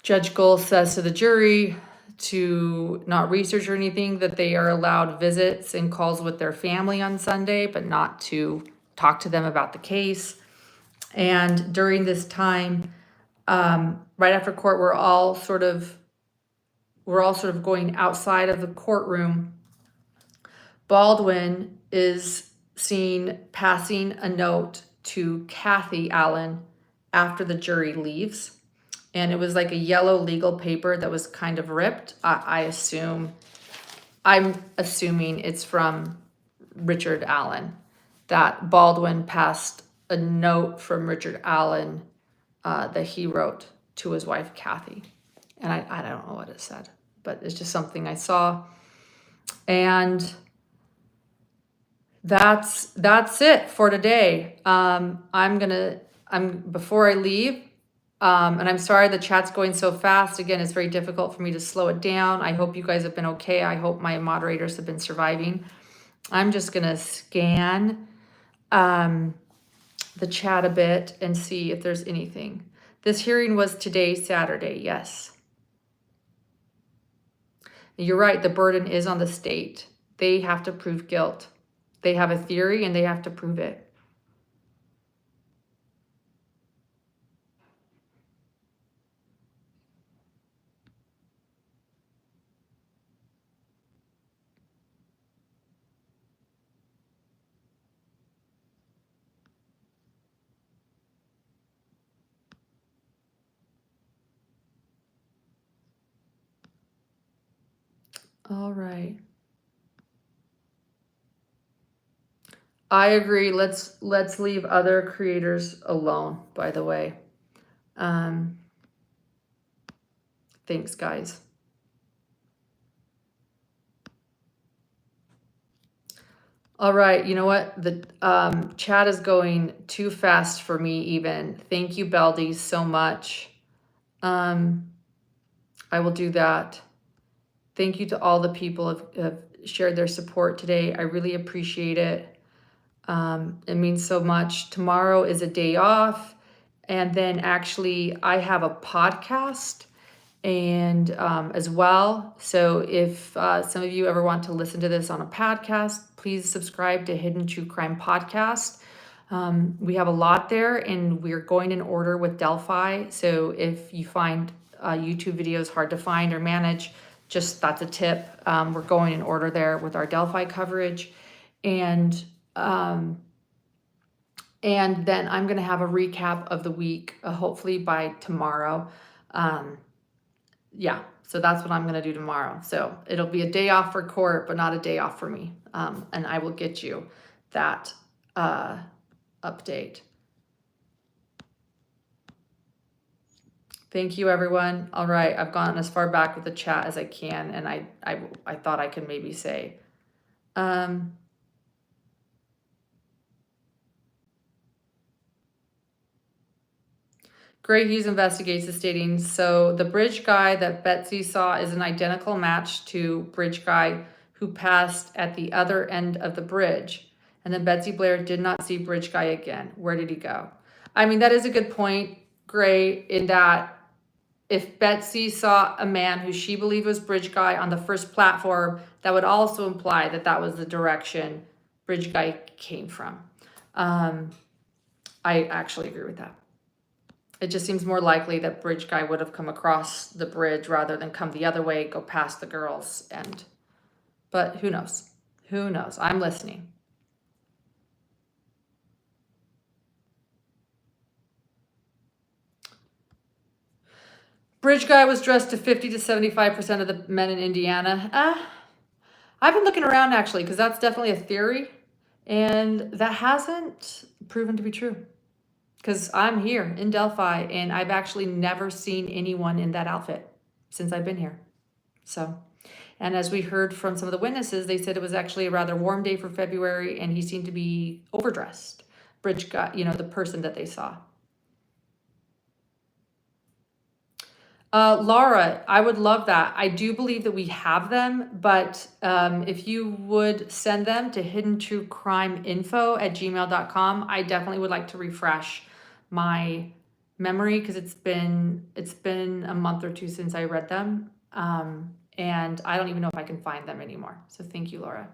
Judge Gull says to the jury to not research or anything, that they are allowed visits and calls with their family on Sunday, but not to talk to them about the case. And during this time, right after court, we're all sort of going outside of the courtroom. Baldwin is seen passing a note to Kathy Allen after the jury leaves. And it was like a yellow legal paper that was kind of ripped. I'm assuming it's from Richard Allen, that Baldwin passed a note from Richard Allen that he wrote to his wife, Kathy. And I don't know what it said, but it's just something I saw. And that's it for today. Before I leave, and I'm sorry the chat's going so fast. Again, it's very difficult for me to slow it down. I hope you guys have been okay. I hope my moderators have been surviving. I'm just gonna scan the chat a bit and see if there's anything. This hearing was today, Saturday, yes. You're right, the burden is on the state. They have to prove guilt. They have a theory and they have to prove it. All right. I agree. Let's leave other creators alone, by the way. Thanks, guys. All right, you know what? The chat is going too fast for me even. Thank you, Beldy, so much. I will do that. Thank you to all the people who have shared their support today. I really appreciate it. It means so much. Tomorrow is a day off. And then actually I have a podcast and as well. So if some of you ever want to listen to this on a podcast, please subscribe to Hidden True Crime Podcast. We have a lot there, and we're going in order with DELPHI. So if you find YouTube videos hard to find or manage, just that's a tip. We're going in order there with our DELPHI coverage. And then I'm going to have a recap of the week, hopefully by tomorrow. Yeah, so that's what I'm going to do tomorrow. So it'll be a day off for court, but not a day off for me. And I will get you that update. Thank you, everyone. All right, I've gone as far back with the chat as I can, and I thought I could maybe say. Gray Hughes investigates is stating, so the bridge guy that Betsy saw is an identical match to bridge guy who passed at the other end of the bridge. And then Betsy Blair did not see bridge guy again. Where did he go? I mean, that is a good point, gray in that if Betsy saw a man who she believed was Bridge Guy on the first platform, that would also imply that that was the direction Bridge Guy came from. I actually agree with that. It just seems more likely that Bridge Guy would have come across the bridge rather than come the other way, go past the girls, but who knows? Who knows? I'm listening. Bridge Guy was dressed to 50 to 75% of the men in Indiana. I've been looking around actually, because that's definitely a theory, and that hasn't proven to be true. Because I'm here in Delphi, and I've actually never seen anyone in that outfit since I've been here. So, and as we heard from some of the witnesses, they said it was actually a rather warm day for February, and he seemed to be overdressed. Bridge Guy, the person that they saw. Laura, I would love that. I do believe that we have them, but if you would send them to hiddentruecrimeinfo@gmail.com, I definitely would like to refresh my memory because it's been a month or two since I read them, and I don't even know if I can find them anymore. So thank you, Laura.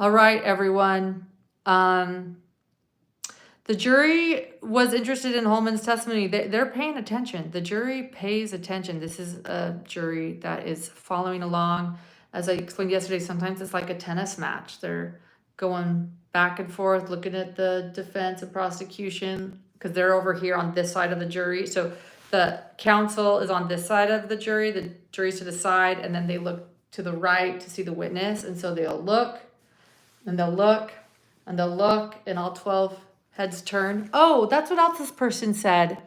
All right, everyone. The jury was interested in Holeman's testimony. They're paying attention. The jury pays attention. This is a jury that is following along. As I explained yesterday, sometimes it's like a tennis match. They're going back and forth, looking at the defense and prosecution, because they're over here on this side of the jury. So the counsel is on this side of the jury's to the side, and then they look to the right to see the witness. And so they'll look, and they'll look, and they'll look, and all 12 heads turn. Oh, that's what else this person said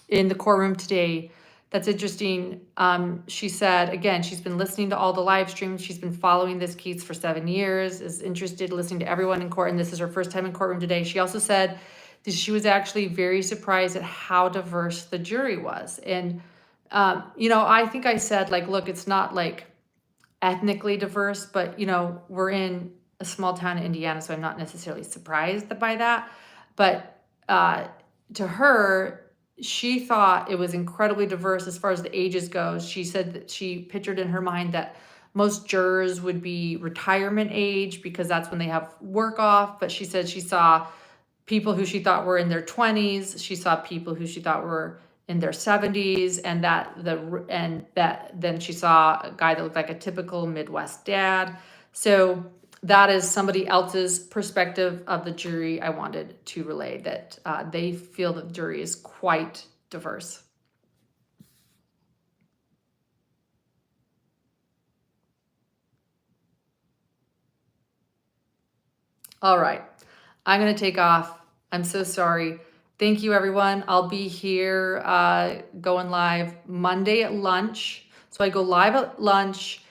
in the courtroom today. That's interesting. She said, again, she's been listening to all the live streams. She's been following this case for 7 years, is interested in listening to everyone in court, and this is her first time in courtroom today. She also said that she was actually very surprised at how diverse the jury was. And, I think I said, look, it's not like ethnically diverse, but, we're in a small town in Indiana, so I'm not necessarily surprised by that. But to her, she thought it was incredibly diverse as far as the ages goes. She said that she pictured in her mind that most jurors would be retirement age because that's when they have work off. But she said she saw people who she thought were in their 20s. She saw people who she thought were in their 70s, and then she saw a guy that looked like a typical Midwest dad. So that is somebody else's perspective of the jury. I wanted to relay that they feel that the jury is quite diverse. All right, I'm going to take off. I'm so sorry. Thank you, everyone. I'll be here going live Monday at lunch. So I go live at lunch,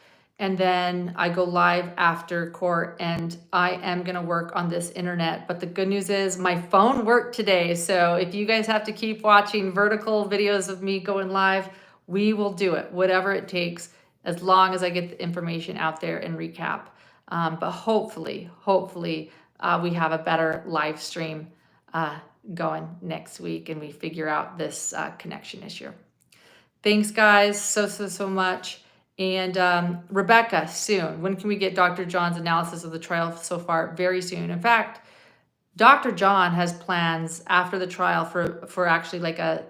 and then I go live after court, and I am going to work on this internet. But the good news is my phone worked today. So if you guys have to keep watching vertical videos of me going live, we will do it, whatever it takes, as long as I get the information out there and recap. But hopefully, we have a better live stream going next week, and we figure out this connection issue. Thanks, guys, so much. And Rebecca, soon. When can we get Dr. John's analysis of the trial so far? Very soon. In fact, Dr. John has plans after the trial for actually like a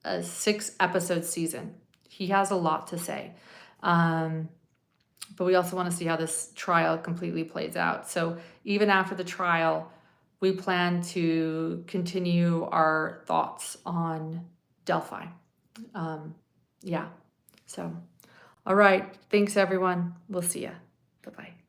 6-episode season. He has a lot to say. But we also want to see how this trial completely plays out. So even after the trial, we plan to continue our thoughts on Delphi. Yeah. So, all right. Thanks, everyone. We'll see ya. Bye-bye.